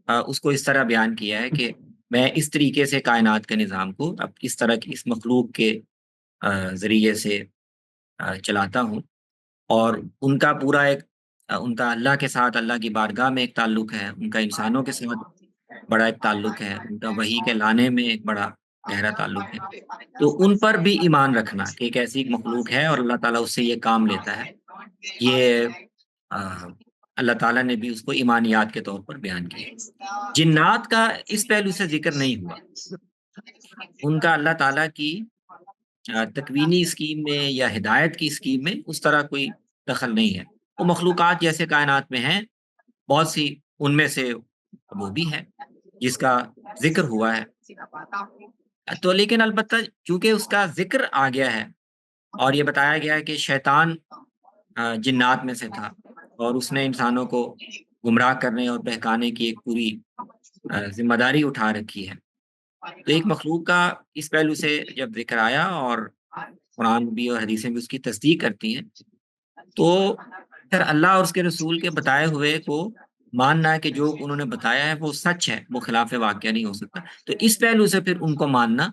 اس کو اس طرح بیان کیا ہے کہ میں اس طریقے سے کائنات کے نظام کو اب اس طرح کی اس مخلوق کے ذریعے سے چلاتا ہوں، اور ان کا پورا ایک ان کا اللہ کے ساتھ، اللہ کی بارگاہ میں ایک تعلق ہے، ان کا انسانوں کے ساتھ بڑا ایک تعلق ہے، ان کا وحی کے لانے میں ایک بڑا گہرا تعلق ہے۔ تو ان پر بھی ایمان رکھنا کہ ایک ایسی مخلوق ہے اور اللہ تعالیٰ اس سے یہ کام لیتا ہے، یہ اللہ تعالیٰ نے بھی اس کو ایمانیات کے طور پر بیان کیا۔ جنات کا اس پہلو سے ذکر نہیں ہوا، ان کا اللہ تعالیٰ کی تکوینی اسکیم میں یا ہدایت کی اسکیم میں اس طرح کوئی دخل نہیں ہے۔ وہ مخلوقات جیسے کائنات میں ہیں بہت سی، ان میں سے وہ بھی ہے جس کا ذکر ہوا ہے، تو لیکن البتہ چونکہ اس کا ذکر آ گیا ہے اور یہ بتایا گیا ہے کہ شیطان جنات میں سے تھا اور اس نے انسانوں کو گمراہ کرنے اور بہکانے کی ایک پوری ذمہ داری اٹھا رکھی ہے، تو ایک مخلوق کا اس پہلو سے جب ذکر آیا اور قرآن بھی اور حدیثیں بھی اس کی تصدیق کرتی ہیں، تو پھر اللہ اور اس کے رسول کے بتائے ہوئے کو ماننا ہے کہ جو انہوں نے بتایا ہے وہ سچ ہے، وہ خلاف واقعہ نہیں ہو سکتا، تو اس پہلو سے پھر ان کو ماننا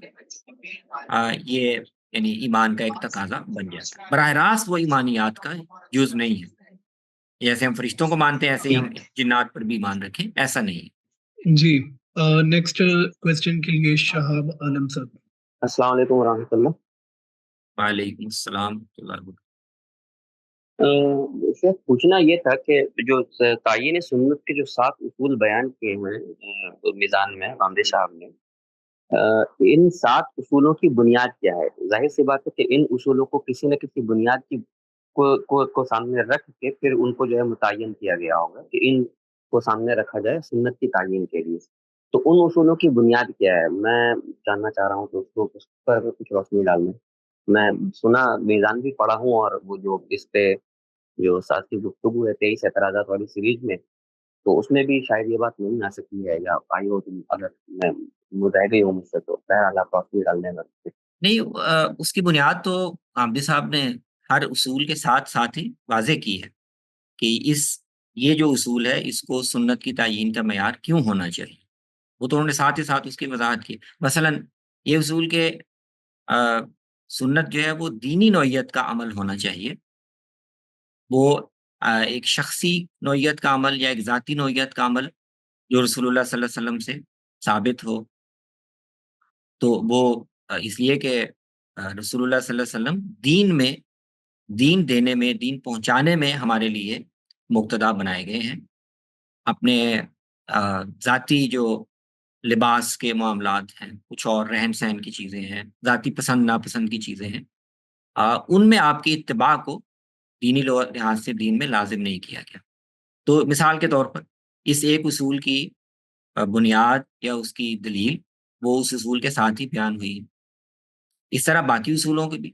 یہ یعنی ایمان کا ایک تقاضا بن جاتا ہے۔ براہ راست وہ ایمانیات کا جز نہیں ہے، جیسے ہم فرشتوں کو مانتے ہیں ایسے ہی ہم جنات پر بھی ایمان رکھیں، ایسا نہیں ہے۔ جی نیکسٹ کوشچن کے لیے شہاب عالم صاحب۔ السلام علیکم ورحمۃ اللہ۔ وعلیکم السلام ورحمۃ اللہ وبرکاتہ۔ شیخ پوچھنا یہ تھا کہ جو تعین سنت کے جو 7 اصول بیان کیے ہیں میزان میں غامدی صاحب نے، ان 7 اصولوں کی بنیاد کیا ہے؟ ظاہر سی بات ہے کہ ان اصولوں کو کسی نہ کسی بنیاد کی کو سامنے رکھ کے پھر ان کو جو ہے متعین کیا گیا ہوگا کہ ان کو سامنے رکھا جائے سنت کی تعین کے لیے، تو ان اصولوں کی بنیاد کیا ہے؟ میں جاننا چاہ رہا ہوں کہ اس پر کچھ روشنی ڈالنا۔ میں سنا میزان بھی پڑھا ہوں، اور وہ جو اس پہ جو ساتھی گفتگو ہے 23 اعتراضات والی سیریز میں، تو اس میں بھی شاید یہ بات نہیں آ سکتی ہے، یا آئی ہو اگر میں رہ گئی ہوں مجھ سے تو بہرحال آپ روشنی ڈالنے میں۔ نہیں، اس کی بنیاد تو عابد صاحب نے ہر اصول کے ساتھ ساتھ ہی واضح کی ہے کہ یہ جو اصول ہے اس کو سنت کی تعین کا معیار کیوں ہونا چاہیے، وہ تو انہوں نے ساتھ ہی ساتھ اس کی وضاحت کی۔ مثلا یہ اصول کے سنت جو ہے وہ دینی نوعیت کا عمل ہونا چاہیے، وہ ایک شخصی نوعیت کا عمل یا ایک ذاتی نوعیت کا عمل جو رسول اللہ صلی اللہ علیہ وسلم سے ثابت ہو، تو وہ اس لیے کہ رسول اللہ صلی اللہ علیہ وسلم دین دینے میں، دین پہنچانے میں ہمارے لیے مقتدا بنائے گئے ہیں۔ اپنے ذاتی جو لباس کے معاملات ہیں، کچھ اور رہن سہن کی چیزیں ہیں، ذاتی پسند ناپسند کی چیزیں ہیں، ان میں آپ کی اتباع کو دینی لحاظ سے دین میں لازم نہیں کیا گیا۔ تو مثال کے طور پر اس ایک اصول کی بنیاد یا اس کی دلیل وہ اس اصول کے ساتھ ہی بیان ہوئی ہے۔ اس طرح باقی اصولوں کے بھی،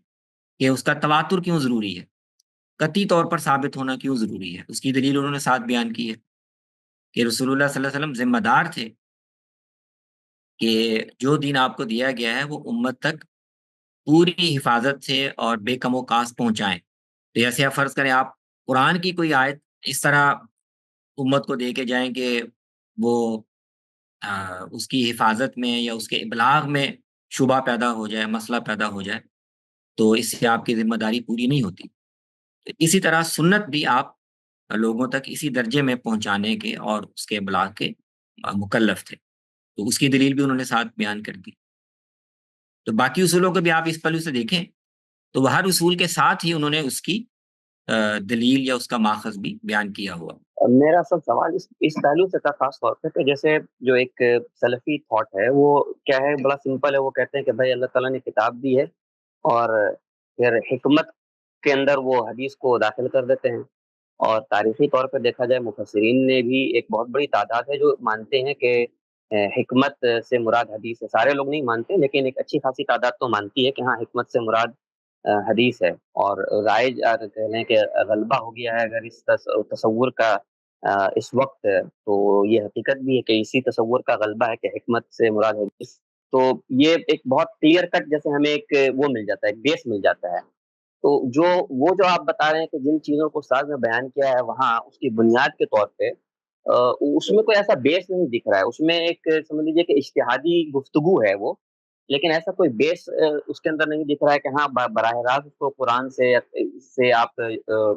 کہ اس کا تواتر کیوں ضروری ہے، قطعی طور پر ثابت ہونا کیوں ضروری ہے، اس کی دلیل انہوں نے ساتھ بیان کی ہے کہ رسول اللہ صلی اللہ علیہ وسلم ذمہ دار تھے کہ جو دین آپ کو دیا گیا ہے وہ امت تک پوری حفاظت سے اور بے کم و کاس پہنچائیں۔ تو جیسے آپ فرض کریں، آپ قرآن کی کوئی آیت اس طرح امت کو دے کے جائیں کہ وہ اس کی حفاظت میں یا اس کے ابلاغ میں شبہ پیدا ہو جائے، مسئلہ پیدا ہو جائے، تو اس سے آپ کی ذمہ داری پوری نہیں ہوتی۔ تو اسی طرح سنت بھی آپ لوگوں تک اسی درجے میں پہنچانے کے اور اس کے ابلاغ کے مکلف تھے، تو اس کی دلیل بھی انہوں نے ساتھ بیان کر دی۔ تو باقی اصولوں کو بھی آپ اس پہلو سے دیکھیں تو وہ ہر اصول کے ساتھ ہی انہوں نے اس کی دلیل یا اس کا ماخذ بھی بیان کیا ہوا۔ میرا اصل سوال اس پہلو سے تھا، خاص طور پہ کہ جیسے جو ایک سلفی تھاٹ ہے وہ کیا ہے، بڑا سمپل ہے، وہ کہتے ہیں کہ بھائی اللہ تعالیٰ نے کتاب دی ہے اور پھر حکمت کے اندر وہ حدیث کو داخل کر دیتے ہیں، اور تاریخی طور پہ دیکھا جائے مفسرین نے بھی ایک بہت بڑی تعداد ہے جو مانتے ہیں کہ حکمت سے مراد حدیث ہے۔ سارے لوگ نہیں مانتے، لیکن ایک اچھی خاصی تعداد تو مانتی ہے کہ ہاں حکمت سے مراد حدیث ہے، اور رائج کہہ لیں کہ غلبہ ہو گیا ہے اگر اس تصور کا اس وقت، تو یہ حقیقت بھی ہے کہ اسی تصور کا غلبہ ہے کہ حکمت سے مراد حدیث۔ تو یہ ایک بہت کلیئر کٹ جیسے ہمیں ایک وہ مل جاتا ہے، ایک بیس مل جاتا ہے۔ تو جو آپ بتا رہے ہیں کہ جن چیزوں کو استاد نے بیان کیا ہے وہاں اس کی بنیاد کے طور پہ اس میں کوئی ایسا بیس نہیں دکھ رہا ہے، اس میں ایک سمجھ لیجیے کہ اجتہادی گفتگو ہے وہ، لیکن ایسا کوئی بیس اس کے اندر نہیں دکھ رہا ہے کہ ہاں براہ راست اس کو قرآن سے آپ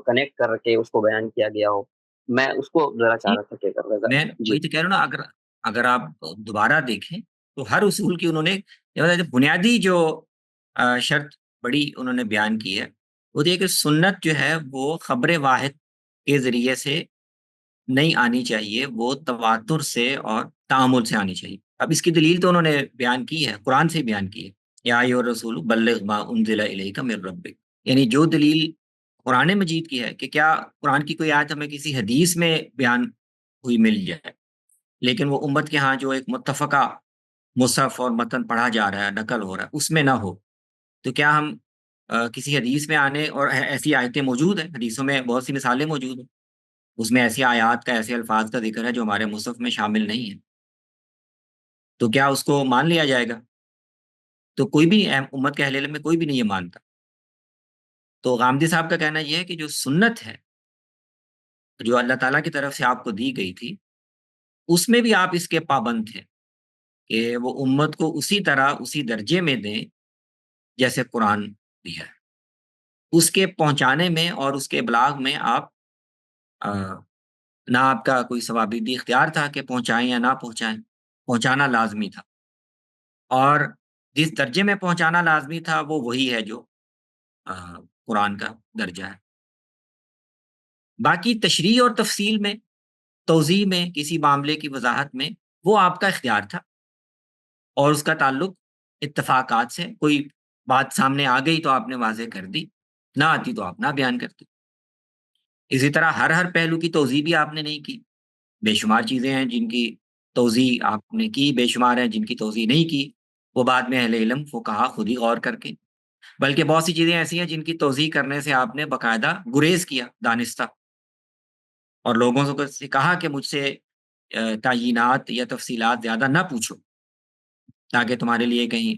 کنیکٹ کر کے اس کو بیان کیا گیا ہو۔ میں اس کو ذرا چاہ رہا تھا کہ کر رہا میں جی وہی تو کہہ رہا ہوں نا، اگر آپ دوبارہ دیکھیں تو ہر اصول کی انہوں نے بنیادی جو شرط بڑی انہوں نے بیان کی ہے وہ یہ کہ سنت جو ہے وہ خبر واحد کے ذریعے سے نہیں آنی چاہیے، وہ تواتر سے اور تعامل سے آنی چاہیے۔ اب اس کی دلیل تو انہوں نے بیان کی ہے، قرآن سے بیان کی ہے، یا ایھا الرسول بلغ ما انزل الیک من ربک، یعنی جو دلیل قرآن مجید کی ہے کہ کیا قرآن کی کوئی آیت ہمیں کسی حدیث میں بیان ہوئی مل جائے، لیکن وہ امت کے ہاں جو ایک متفقہ مصحف اور متن پڑھا جا رہا ہے، نقل ہو رہا ہے، اس میں نہ ہو، تو کیا ہم کسی حدیث میں آنے، اور ایسی آیتیں موجود ہیں، حدیثوں میں بہت سی مثالیں موجود ہیں، اس میں ایسی آیات کا، ایسے الفاظ کا ذکر ہے جو ہمارے مصحف میں شامل نہیں ہے، تو کیا اس کو مان لیا جائے گا؟ تو کوئی بھی امت کے اہل علم میں کوئی بھی نہیں یہ مانتا۔ تو غامدی صاحب کا کہنا یہ ہے کہ جو سنت ہے، جو اللہ تعالیٰ کی طرف سے آپ کو دی گئی تھی، اس میں بھی آپ اس کے پابند تھے کہ وہ امت کو اسی طرح، اسی درجے میں دیں جیسے قرآن دیا ہے، اس کے پہنچانے میں اور اس کے ابلاغ میں آپ نہ آپ کا کوئی ثوابی بھی اختیار تھا کہ پہنچائیں یا نہ پہنچائیں، پہنچانا لازمی تھا، اور جس درجے میں پہنچانا لازمی تھا وہ وہی ہے جو قرآن کا درجہ ہے۔ باقی تشریح اور تفصیل میں، توضیح میں، کسی معاملے کی وضاحت میں، وہ آپ کا اختیار تھا، اور اس کا تعلق اتفاقات سے، کوئی بات سامنے آ گئی تو آپ نے واضح کر دی، نہ آتی تو آپ نہ بیان کرتے۔ اسی طرح ہر پہلو کی توضیح بھی آپ نے نہیں کی، بے شمار چیزیں ہیں جن کی توضیح آپ نے کی، بے شمار ہیں جن کی توضیح نہیں کی، وہ بعد میں اہل علم فقہا خود ہی غور کر کے، بلکہ بہت سی چیزیں ایسی ہیں جن کی توضیح کرنے سے آپ نے باقاعدہ گریز کیا دانستہ، اور لوگوں سے کہا کہ مجھ سے تعیینات یا تفصیلات زیادہ نہ پوچھو، تاکہ تمہارے لیے کہیں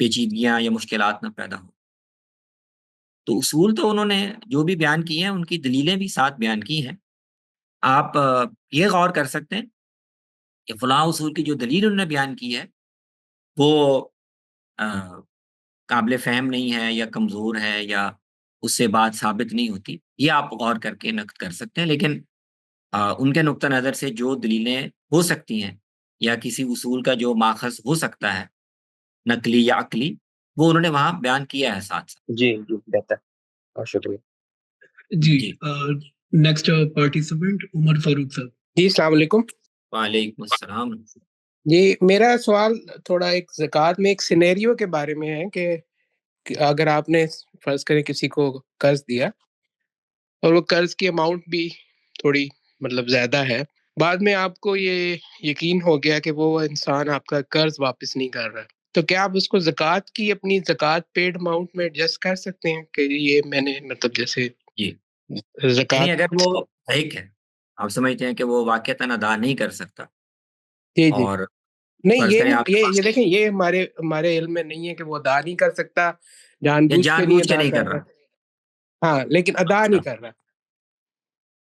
پیچیدگیاں یا مشکلات نہ پیدا ہو۔ تو اصول تو انہوں نے جو بھی بیان کی ہیں ان کی دلیلیں بھی ساتھ بیان کی ہیں۔ آپ یہ غور کر سکتے ہیں کہ فلاں اصول کی جو دلیل انہوں نے بیان کی ہے وہ قابل فہم نہیں ہے یا کمزور ہے یا اس سے بات ثابت نہیں ہوتی، یہ آپ غور کر کے نقد کر سکتے ہیں، لیکن ان کے نقطہ نظر سے جو دلیلیں ہو سکتی ہیں یا کسی اصول کا جو ماخذ ہو سکتا ہے نقلی یا عقلی، وہ انہوں نے وہاں بیان کیا ہے ساتھ ساتھ۔ جی بہتر، بہت شکریہ۔ جی جی نیکسٹ پارٹیسپینٹ عمر فاروق صاحب۔ جی السلام علیکم۔ وعلیکم السلام۔ جی میرا سوال تھوڑا ایک زکوٰۃ میں ایک سینیریو کے بارے میں ہے کہ اگر آپ نے فرض کریں کسی کو قرض دیا اور وہ قرض کی اماؤنٹ بھی تھوڑی مطلب زیادہ ہے، بعد میں آپ کو یہ یقین ہو گیا کہ وہ انسان آپ کا قرض واپس نہیں کر رہا، تو کیا آپ اس کو زکوٰۃ کی اپنی زکوٰۃ پیڈ اماؤنٹ میں ایڈجسٹ کر سکتے ہیں کہ یہ میں نے مطلب جیسے جی زکوٰۃ؟ یعنی اگر وہ مستحق ہے، آپ سمجھتے ہیں کہ وہ واقعتاً ادا نہیں کر سکتا، جی جی اور نہیں، فرض یہ کریں آپ کے یہ پاس یہ دیکھیں، یہ ہمارے علم میں نہیں ہے کہ وہ ادا نہیں کر سکتا، جان یا بوجھ کے جان نہیں بوجھ کے ادا نہیں کر کر رہا، رہا، ہاں لیکن ادا اچھا نہیں کر رہا،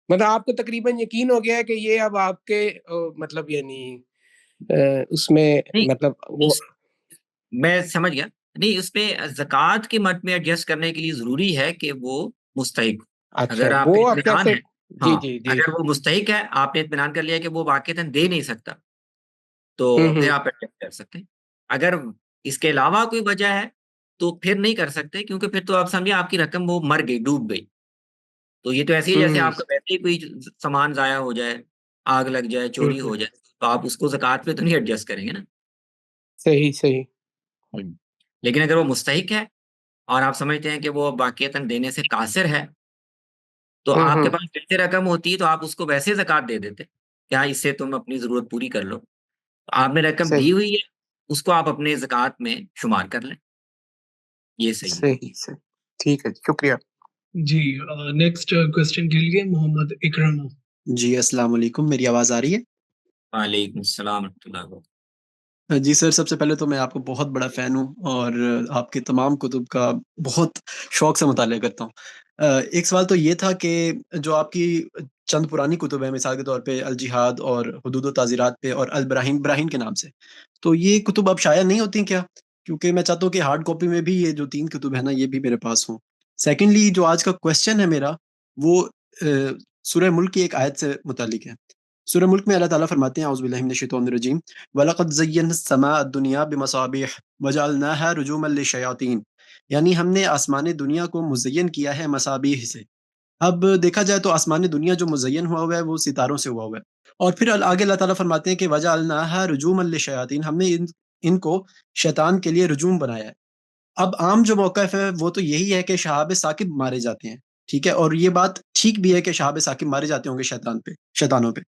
مطلب آپ کو تقریباً یقین ہو گیا ہے کہ یہ اب آپ کے مطلب یعنی اس میں نہیں مطلب وہ اس میں سمجھ گیا، نہیں اس میں زکوٰۃ کے مد میں ایڈجسٹ کرنے کے لیے ضروری ہے کہ وہ مستحق ہو۔ اچھا اگر آپ وہ اطمینان کیسے؟ ہے، جی ہاں جی جی اگر وہ مستحق ہے، آپ نے اطمینان کر لیا کہ وہ واقعتاً دے نہیں سکتا، تو پھر ہوں آپ ایڈجسٹ کر سکتے ہیں۔ اگر اس کے علاوہ کوئی وجہ ہے تو پھر نہیں کر سکتے، کیونکہ پھر تو آپ سمجھے آپ کی رقم وہ مر گئی، ڈوب گئی، تو یہ تو ایسے ہی جیسے ہوں آپ کا ویسے ہی کوئی سامان ضائع ہو جائے، آگ لگ جائے، چوری ہوں ہو جائے، تو آپ اس کو زکوٰۃ پہ تو نہیں ایڈجسٹ کریں گے نا۔ صحیح صحیح لیکن اگر وہ مستحق ہے اور آپ سمجھتے ہیں کہ وہ واقعتاً دینے سے قاصر ہے، تو آپ کے ہوں پاس ویسے رقم ہوتی ہے تو آپ اس کو ویسے زکوٰۃ دے دیتے کہ ہاں اس سے تم اپنی ضرورت پوری کر لو، تو آپ نے رقم دی صحیح ہوئی ہے، اس کو آپ اپنے زکوٰۃ میں شمار کر لیں، یہ صحیح ہے۔ صحیح صحیح ٹھیک ہے، شکریہ۔ جی نیکسٹ کوشچن کے لیے محمد اکرم۔ جی السلام علیکم، میری آواز آ رہی ہے؟ وعلیکم السلام ورحمۃ اللہ وبرکاتہ۔ جی سر، سب سے پہلے تو میں آپ کو بہت بڑا فین ہوں اور آپ کے تمام کتب کا بہت شوق سے مطالعہ کرتا ہوں۔ ایک سوال تو یہ تھا کہ جو آپ کی چند پرانی کتب ہیں، مثال کے طور پہ الجہاد اور حدود و تعزیرات پہ اور البراہین براہین کے نام سے، تو یہ کتب اب شائع نہیں ہوتی کیا؟ کیونکہ میں چاہتا ہوں کہ ہارڈ کاپی میں بھی یہ جو 3 کتب ہیں نا، یہ بھی میرے پاس ہوں۔ سیکنڈلی جو آج کا کویسچن ہے میرا، وہ سورہ ملک کی ایک آیت سے متعلق ہے۔ سورہ ملک میں اللہ تعالیٰ فرماتے ہیں اعوذ باللہ من الشیطان الرجیم وَلَقَدْ زَيَّنَّا السَّمَاءَ الدُّنْيَا بِمَصَابِيحَ وَجَعَلْنَاهَا رُجُومًا لِلشَّيَاطِينِ، یعنی ہم نے آسمان دنیا کو مزین کیا ہے مصابیح سے۔ اب دیکھا جائے تو آسمان دنیا جو مزین ہوا ہے وہ ستاروں سے ہوا ہے، اور پھر آگے اللہ تعالیٰ فرماتے ہیں کہ وَجَعَلْنَاهَا رُجُومًا لِلشَّيَاطِينِ، ہم نے ان کو شیطان کے لیے رجوم بنایا ہے۔ اب عام جو موقف ہے وہ تو یہی ہے کہ شہاب ثاقب مارے جاتے ہیں، ٹھیک ہے، اور یہ بات ٹھیک بھی ہے کہ شہاب ثاقب مارے جاتے ہوں گے شیطانوں پہ،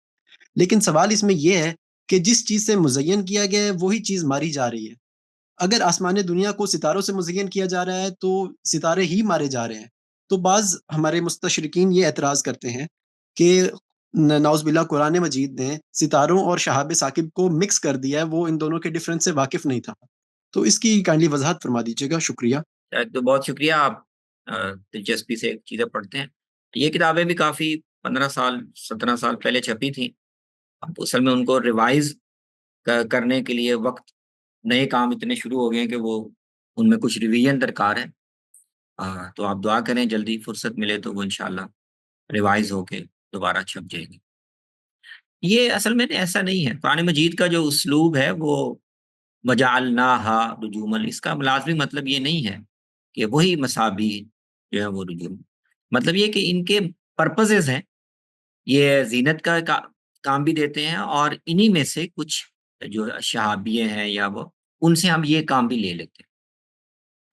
لیکن سوال اس میں یہ ہے کہ جس چیز سے مزین کیا گیا ہے وہی چیز ماری جا رہی ہے۔ اگر آسمان دنیا کو ستاروں سے مزین کیا جا رہا ہے تو ستارے ہی مارے جا رہے ہیں۔ تو بعض ہمارے مستشرقین یہ اعتراض کرتے ہیں کہ نعوذ باللہ قرآن مجید نے ستاروں اور شہاب ثاقب کو مکس کر دیا ہے، وہ ان دونوں کے ڈفرنس سے واقف نہیں تھا۔ تو اس کی کائنڈلی وضاحت فرما دیجیے گا، شکریہ۔ تو بہت شکریہ، آپ دلچسپی سے چیزیں پڑھتے ہیں۔ یہ کتابیں بھی کافی 15 سال 17 سال پہلے چھپی تھیں، اب اصل میں ان کو ریوائز کرنے کے لیے وقت، نئے کام اتنے شروع ہو گئے ہیں کہ وہ ان میں کچھ ریویژن درکار ہے، تو آپ دعا کریں جلدی فرصت ملے تو وہ انشاءاللہ ریوائز ہو کے دوبارہ چھپ جائے گی۔ یہ اصل میں ایسا نہیں ہے، قرآن مجید کا جو اسلوب ہے وہ وَجَعَلْنَاهَا رُجُومًا، اس کا لازمی مطلب یہ نہیں ہے کہ وہی مصابیح جو ہے وہ رجوم، مطلب یہ کہ ان کے پرپزز ہیں، یہ زینت کا کام بھی دیتے ہیں، اور انہی میں سے کچھ جو شہابیے ہیں یا وہ، ان سے ہم یہ کام بھی لے لیتے ہیں۔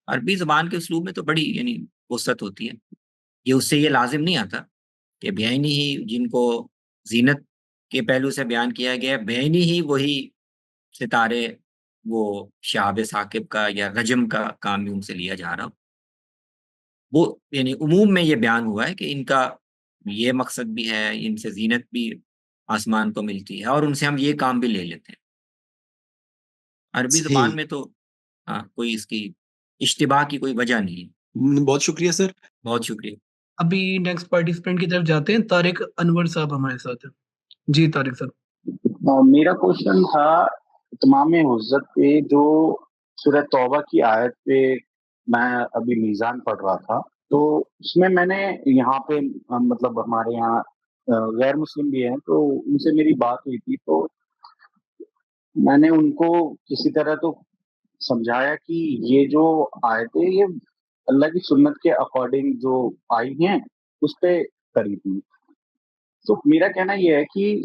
عربی زبان کے اسلوب میں تو بڑی یعنی وسعت ہوتی ہے، یہ اس سے یہ لازم نہیں آتا کہ بعینی ہی جن کو زینت کے پہلو سے بیان کیا گیا ہے بعینی ہی وہی ستارے وہ شہاب ثاقب کا یا رجم کا کام بھی ان سے لیا جا رہا ہو۔ وہ یعنی عموم میں یہ بیان ہوا ہے کہ ان کا یہ مقصد بھی ہے، ان سے زینت بھی آسمان کو ملتی ہے، اور ان سے ہم یہ کام بھی لے لیتے ہیں۔ عربی صحیح، زبان میں تو کوئی اس کی اشتباہ کی کوئی وجہ نہیں ہے۔ بہت شکریہ سر۔ بہت شکریہ۔ ابھی نیکسٹ پارٹیسپینٹ کی طرف جاتے ہیں، طارق انور صاحب ہمارے ساتھ ہیں۔ جی طارق صاحب۔ میرا کوشچن تھا تمام حجت پہ، جو سورہ توبہ کی آیت پہ میں ابھی میزان پڑھ رہا تھا، تو اس میں نے یہاں پہ مطلب ہمارے یہاں غیر مسلم بھی ہیں، تو ان سے میری بات ہوئی تھی، تو میں نے ان کو کسی طرح تو سمجھایا کہ یہ جو آیتیں یہ اللہ کی سنت کے اکارڈنگ جو آئی ہیں اس پہ کری تھی۔ تو میرا کہنا یہ ہے کہ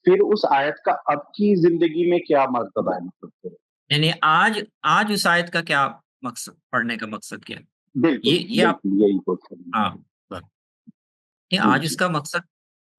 پھر اس آیت کا اب کی زندگی میں کیا مرتبہ ہے، مطلب یعنی آج اس آیت کا کیا مقصد، پڑھنے کا مقصد کیا ہے؟ بالکل یہ آپ بالکل یہی کوشچن ہاں بس۔ یہ جی آج اس جی کا مقصد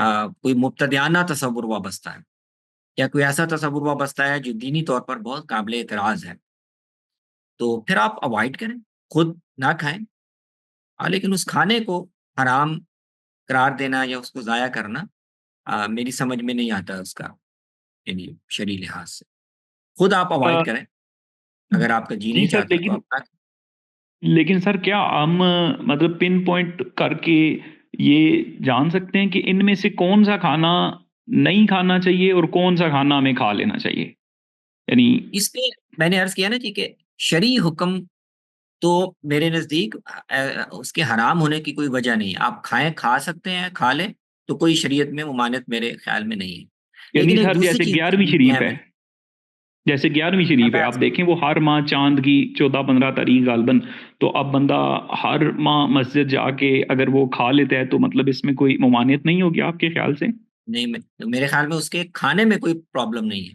کوئی مبتدیانہ تصور وابستہ ہے یا کوئی ایسا تصور وابستہ ہے جو دینی طور پر بہت قابل اعتراض ہے، تو پھر آپ اوائڈ کریں، خود نہ کھائیں، لیکن اس کھانے کو حرام قرار دینا یا اس کو ضائع کرنا میری سمجھ میں نہیں آتا اس کا یعنی شرعی لحاظ سے۔ خود آپ اوائڈ کریں، اگر آپ کا جی جی نہیں سر، چاہتا تو آپ نہ لیکن سر کیا ہم مطلب پن پوائنٹ کر کے یہ جان سکتے ہیں کہ ان میں سے کون سا کھانا نہیں کھانا چاہیے اور کون سا کھانا ہمیں کھا لینا چاہیے؟ یعنی اس میں میں نے عرض کیا نا جی کہ شرعی حکم تو میرے نزدیک اس کے حرام ہونے کی کوئی وجہ نہیں ہے، آپ کھائیں، کھا سکتے ہیں، کھا لیں، تو کوئی شریعت میں ممانعت میرے خیال میں نہیں ہے، یعنی لیکن ایک سر دوسری جیسے چیز 11ویں کی شریف اہم ہے، جیسے 11ویں شریف ہے، میں آپ دیکھیں وہ ہر ماہ چاند کی 14-15 تاریخ غالباً، تو اب بندہ ہر ماہ مسجد جا کے اگر وہ کھا لیتا ہے تو مطلب اس میں کوئی ممانعت نہیں ہوگی آپ کے خیال سے؟ نہیں، میرے خیال میں اس کے کھانے میں کوئی پرابلم نہیں ہے،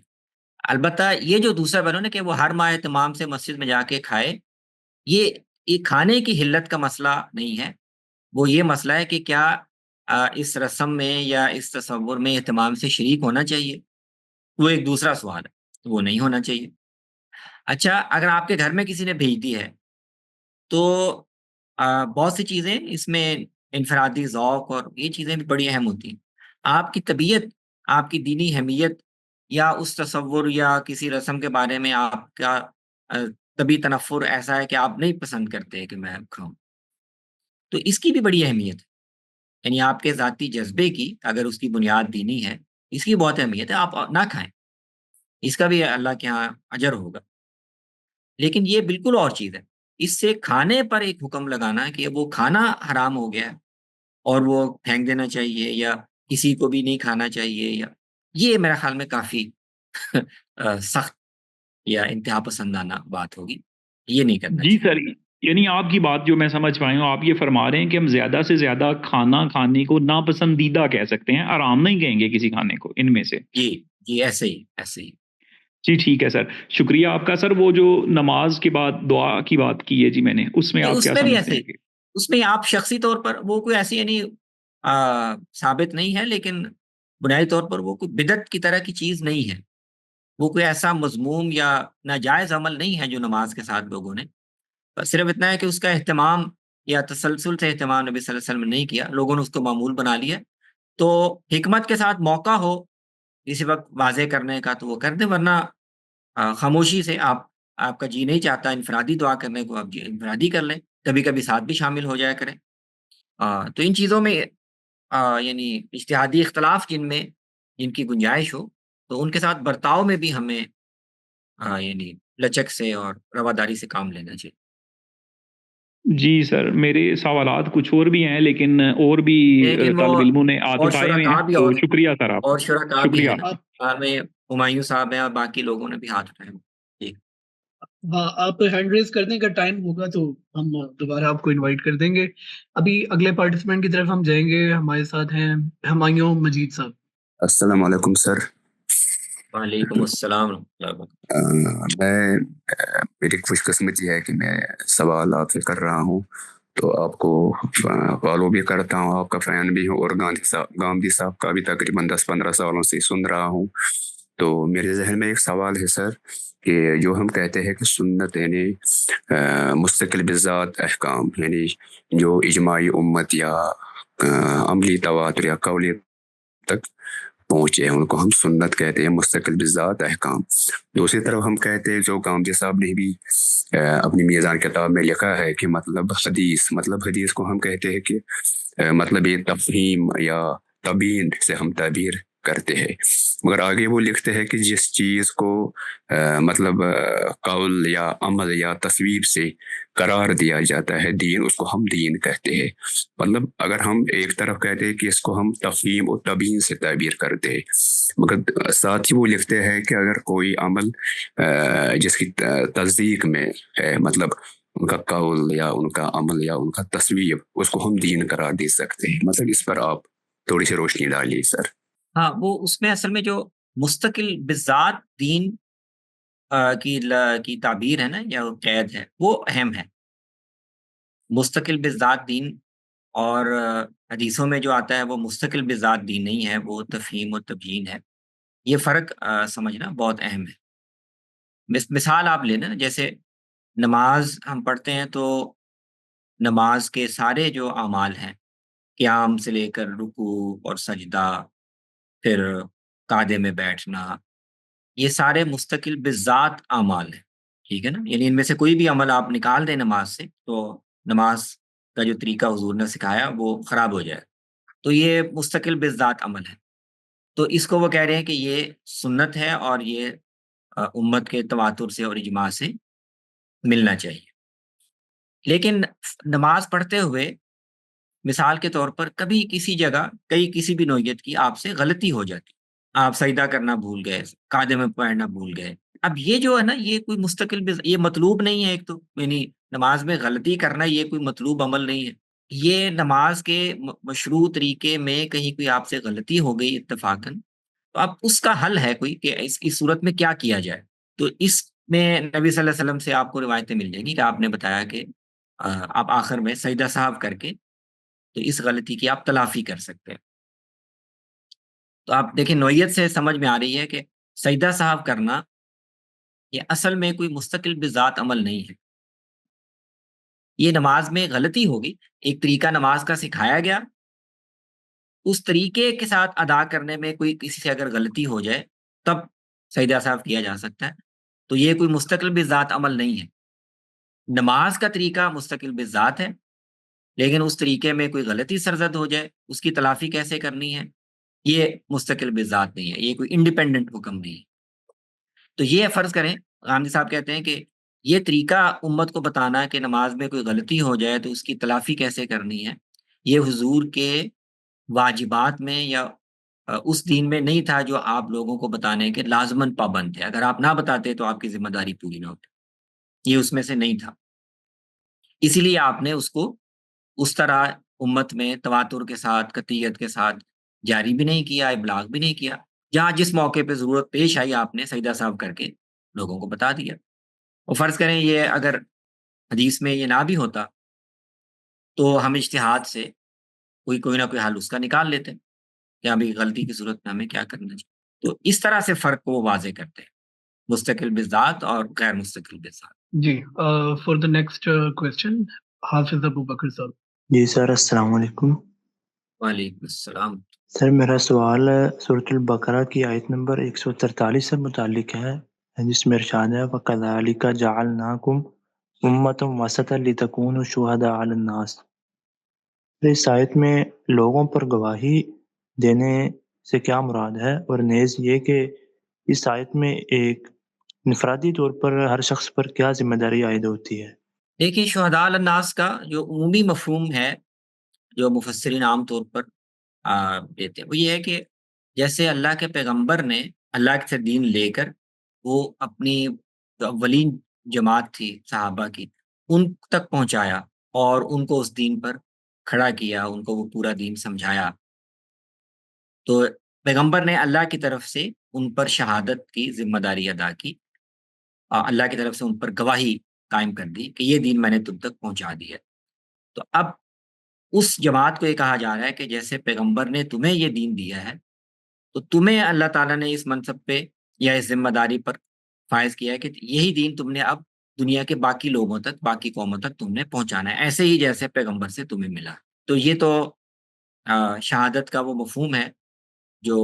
البتہ یہ جو دوسرا بنو نا کہ وہ ہر ماہ اہتمام سے مسجد میں جا کے کھائے، یہ کھانے کی حلت کا مسئلہ نہیں ہے، وہ یہ مسئلہ ہے کہ کیا اس رسم میں یا اس تصور میں اہتمام سے شریک ہونا چاہیے، وہ ایک دوسرا سوال ہے، وہ نہیں ہونا چاہیے۔ اچھا، اگر آپ کے گھر میں کسی نے بھیج دی ہے تو بہت سی چیزیں اس میں انفرادی ذوق اور یہ چیزیں بھی بڑی اہم ہوتی ہیں، آپ کی طبیعت، آپ کی دینی اہمیت یا اس تصور یا کسی رسم کے بارے میں آپ کا طبی تنفر ایسا ہے کہ آپ نہیں پسند کرتے کہ میں کھاؤں، تو اس کی بھی بڑی اہمیت ہے، یعنی آپ کے ذاتی جذبے کی اگر اس کی بنیاد دینی ہے، اس کی بہت اہمیت ہے، آپ نہ کھائیں، اس کا بھی اللہ کے ہاں اجر ہوگا، لیکن یہ بالکل اور چیز ہے، اس سے کھانے پر ایک حکم لگانا کہ وہ کھانا حرام ہو گیا ہے اور وہ پھینک دینا چاہیے یا کسی کو بھی نہیں کھانا چاہیے، یا یہ میرے خیال میں کافی سخت یا انتہا پسندانہ بات ہوگی، یہ نہیں کرنا جی چاہیے۔ سر، یعنی آپ کی بات جو میں سمجھ پایا ہوں، آپ یہ فرما رہے ہیں کہ ہم زیادہ سے زیادہ کھانا کھانے کو ناپسندیدہ کہہ سکتے ہیں، آرام نہیں کہیں گے کسی کھانے کو ان میں سے۔ جی جی، ایسے ہی ایسے ہی۔ جی ٹھیک ہے سر، شکریہ آپ کا۔ سر وہ جو نماز کے بعد دعا کی بات کی ہے جی میں نے، اس میں نہیں، آپ اس کیا میں بھی سمجھتے ایسے ہی، ہیں کہ اس میں آپ شخصی طور پر وہ کوئی ایسی یعنی ثابت نہیں ہے، لیکن بنیادی طور پر وہ کوئی بدعت کی طرح کی چیز نہیں ہے، وہ کوئی ایسا مذموم یا ناجائز عمل نہیں ہے جو نماز کے ساتھ لوگوں نے، بس صرف اتنا ہے کہ اس کا اہتمام یا تسلسل سے اہتمام نبی صلی اللہ علیہ وسلم نے نہیں کیا، لوگوں نے اس کو معمول بنا لیا، تو حکمت کے ساتھ موقع ہو کسی وقت واضح کرنے کا تو وہ کر دیں، ورنہ خاموشی سے آپ کا جی نہیں چاہتا انفرادی دعا کرنے کو، آپ جی انفرادی کر لیں، کبھی کبھی ساتھ بھی شامل ہو جایا کریں۔ تو ان چیزوں میں یعنی اجتہادی اختلاف جن کی گنجائش ہو تو ان کے ساتھ برتاؤ میں بھی ہمیں یعنی لچک سے اور رواداری سے کام لینا چاہیے۔ جی سر، میرے سوالات کچھ اور بھی ہیں لیکن اور بھی لیکن وہ طالب علموں نے ہاتھ اور اٹھائے ہوئے ہیں، شرکا بھی تو شکریہ سر آپ اور کا، شرکا بھی شکریہ۔ ہیں نا، میں ہمایوں صاحب ہیں اور باقی لوگوں نے بھی ہاتھ اٹھائے ہیں۔ جی ہاں، آپ ہینڈ ریز کر دیں، اگر ٹائم ہوگا تو ہم دوبارہ آپ کو انوائٹ کر دیں گے۔ ابھی اگلے پارٹیسپینٹ کی طرف ہم جائیں گے، ہمارے ساتھ ہیں ہمایوں مجید صاحب۔ السلام علیکم سر۔ وعلیکم السلام ورحمۃ اللہ وبرکاتہ۔ میری خوش قسمتی ہے کہ میں سوال آپ سے کر رہا ہوں، تو آپ کو فالو بھی کرتا ہوں، آپ کا فین بھی ہوں، اور گاندھی صاحب کا بھی تقریباً 10-15 سالوں سے سن رہا ہوں۔ تو میرے ذہن میں ایک سوال ہے سر، کہ جو ہم کہتے ہیں کہ سنت یعنی مستقل بذات احکام، یعنی جو اجماعی امت یا عملی تواتر یا قولی تک پہنچے ہیں، ان کو ہم سنت کہتے ہیں، مستقل بذات احکام۔ دوسری طرف ہم کہتے ہیں، جو گاندھی صاحب نے بھی اپنی میزان کتاب میں لکھا ہے کہ مطلب حدیث کو ہم کہتے ہیں کہ مطلب یہ تفہیم یا تبیین سے ہم تعبیر کرتے ہیں، مگر آگے وہ لکھتے ہیں کہ جس چیز کو مطلب قول یا عمل یا تصویر سے قرار دیا جاتا ہے دین، اس کو ہم دین کہتے ہیں۔ مطلب اگر ہم ایک طرف کہتے ہیں کہ اس کو ہم تفہیم و تبیین سے تعبیر کرتے ہیں، مگر ساتھ ہی وہ لکھتے ہیں کہ اگر کوئی عمل جس کی تصدیق میں ہے، مطلب ان کا قول یا ان کا عمل یا ان کا تصویر، اس کو ہم دین قرار دے سکتے ہیں۔ مطلب اس پر آپ تھوڑی سی روشنی ڈالیے سر۔ ہاں، وہ اس میں اصل میں جو مستقل بذات دین کی تعبیر ہے نا یا قید ہے، وہ اہم ہے۔ مستقل بذات دین اور حدیثوں میں جو آتا ہے وہ مستقل بذات دین نہیں ہے، وہ تفہیم و تبیین ہے۔ یہ فرق سمجھنا بہت اہم ہے۔ مثال آپ لینا، جیسے نماز ہم پڑھتے ہیں تو نماز کے سارے جو اعمال ہیں، قیام سے لے کر رکوع اور سجدہ، پھر قعدے میں بیٹھنا، یہ سارے مستقل بذات اعمال ہیں، ٹھیک ہے نا؟ یعنی ان میں سے کوئی بھی عمل آپ نکال دیں نماز سے تو نماز کا جو طریقہ حضور نے سکھایا وہ خراب ہو جائے، تو یہ مستقل بذات عمل ہے۔ تو اس کو وہ کہہ رہے ہیں کہ یہ سنت ہے اور یہ امت کے تواتر سے اور اجماع سے ملنا چاہیے۔ لیکن نماز پڑھتے ہوئے مثال کے طور پر کبھی کسی جگہ کسی بھی نوعیت کی آپ سے غلطی ہو جاتی، آپ سجدہ کرنا بھول گئے، قعدے میں بیٹھنا بھول گئے، اب یہ جو ہے نا یہ کوئی یہ مطلوب نہیں ہے، ایک تو یعنی نماز میں غلطی کرنا یہ کوئی مطلوب عمل نہیں ہے، یہ نماز کے مشروع طریقے میں کہیں کوئی آپ سے غلطی ہو گئی اتفاقاً، تو اب اس کا حل ہے کوئی کہ اس صورت میں کیا کیا جائے۔ تو اس میں نبی صلی اللہ علیہ وسلم سے آپ کو روایتیں مل جائیں گی کہ آپ نے بتایا کہ آپ آخر میں سجدہ سہو کر کے تو اس غلطی کی آپ تلافی کر سکتے ہیں۔ تو آپ دیکھیں نوعیت سے سمجھ میں آ رہی ہے کہ سجدہ سہو کرنا یہ اصل میں کوئی مستقل بذات عمل نہیں ہے، یہ نماز میں غلطی ہوگی، ایک طریقہ نماز کا سکھایا گیا، اس طریقے کے ساتھ ادا کرنے میں کوئی کسی سے اگر غلطی ہو جائے تب سجدہ سہو کیا جا سکتا ہے، تو یہ کوئی مستقل بذات عمل نہیں ہے۔ نماز کا طریقہ مستقل بذات ہے، لیکن اس طریقے میں کوئی غلطی سرزد ہو جائے اس کی تلافی کیسے کرنی ہے، یہ مستقل بذات نہیں ہے، یہ کوئی انڈیپینڈنٹ حکم نہیں ہے۔ تو یہ فرض کریں غامدی صاحب کہتے ہیں کہ یہ طریقہ امت کو بتانا ہے کہ نماز میں کوئی غلطی ہو جائے تو اس کی تلافی کیسے کرنی ہے، یہ حضور کے واجبات میں یا اس دین میں نہیں تھا جو آپ لوگوں کو بتانے کے لازماً پابند تھے، اگر آپ نہ بتاتے تو آپ کی ذمہ داری پوری نہ ہوتی، یہ اس میں سے نہیں تھا، اسی لیے آپ نے اس کو اس طرح امت میں تواتر کے ساتھ قطعیت کے ساتھ جاری بھی نہیں کیا، ابلاغ بھی نہیں کیا، جہاں جس موقع پہ ضرورت پیش آئی آپ نے سجدہ سہو کر کے لوگوں کو بتا دیا۔ اور فرض کریں یہ اگر حدیث میں یہ نہ بھی ہوتا تو ہم اجتہاد سے کوئی نہ کوئی حل اس کا نکال لیتے کہ ابھی غلطی کی صورت میں ہمیں کیا کرنا چاہیے۔ تو اس طرح سے فرق کو وہ واضح کرتے ہیں، مستقل بذات اور غیر مستقل بذات۔ جی فار دا نیکسٹ کوشچن حافظ ابو بکر صاحب۔ جی سر، السلام علیکم۔ وعلیکم السلام۔ سر میرا سوال سورۃ البقرہ کی آیت نمبر 143 سے متعلق ہے، جس میں ارشاد ہے وَكَذَلِكَ جَعَلْنَاكُمْ أُمَّةً وَسَطًا لِتَكُونُوا شُهَدَاءَ عَلَى النَّاسِ۔ اس آیت میں لوگوں پر گواہی دینے سے کیا مراد ہے، اور نیز یہ کہ اس آیت میں ایک انفرادی طور پر ہر شخص پر کیا ذمہ داری عائد ہوتی ہے؟ دیکھیے شہداء علی الناس کا جو عمومی مفہوم ہے جو مفسرین عام طور پر دیتے ہیں وہ یہ ہے کہ جیسے اللہ کے پیغمبر نے اللہ سے دین لے کر وہ اپنی جو اولین جماعت تھی صحابہ کی ان تک پہنچایا اور ان کو اس دین پر کھڑا کیا، ان کو وہ پورا دین سمجھایا، تو پیغمبر نے اللہ کی طرف سے ان پر شہادت کی ذمہ داری ادا کی، اللہ کی طرف سے ان پر گواہی قائم کر دی کہ یہ دین میں نے تم تک پہنچا دیا۔ تو اب اس جماعت کو یہ کہا جا رہا ہے کہ جیسے پیغمبر نے تمہیں یہ دین دیا ہے تو تمہیں اللہ تعالیٰ نے اس منصب پہ یا اس ذمہ داری پر فائز کیا ہے کہ یہی دین تم نے اب دنیا کے باقی لوگوں تک، باقی قوموں تک تم نے پہنچانا ہے، ایسے ہی جیسے پیغمبر سے تمہیں ملا۔ تو یہ تو شہادت کا وہ مفہوم ہے جو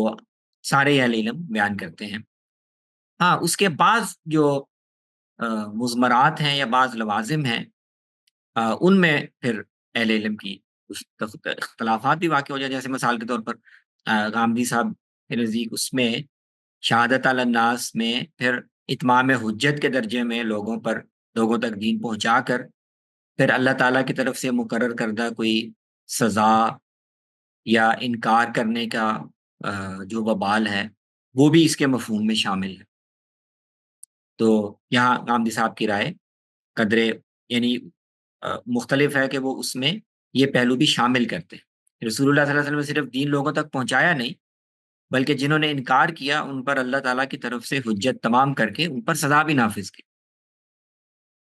سارے اہل علم بیان کرتے ہیں۔ ہاں اس کے بعض جو مضمرات ہیں یا بعض لوازم ہیں ان میں پھر اہل علم کی کچھ اختلافات بھی واقع ہو جائے، جیسے مثال کے طور پر غامدی صاحب کے نزدیک اس میں شہادت علی الناس میں پھر اتمام حجت کے درجے میں لوگوں تک دین پہنچا کر پھر اللہ تعالیٰ کی طرف سے مقرر کردہ کوئی سزا یا انکار کرنے کا جو وبال ہے وہ بھی اس کے مفہوم میں شامل ہے۔ تو یہاں غامدی صاحب کی رائے قدرے یعنی مختلف ہے کہ وہ اس میں یہ پہلو بھی شامل کرتے ہیں۔ رسول اللہ صلی اللہ علیہ وسلم نے صرف دین لوگوں تک پہنچایا نہیں بلکہ جنہوں نے انکار کیا ان پر اللہ تعالیٰ کی طرف سے حجت تمام کر کے ان پر سزا بھی نافذ کی۔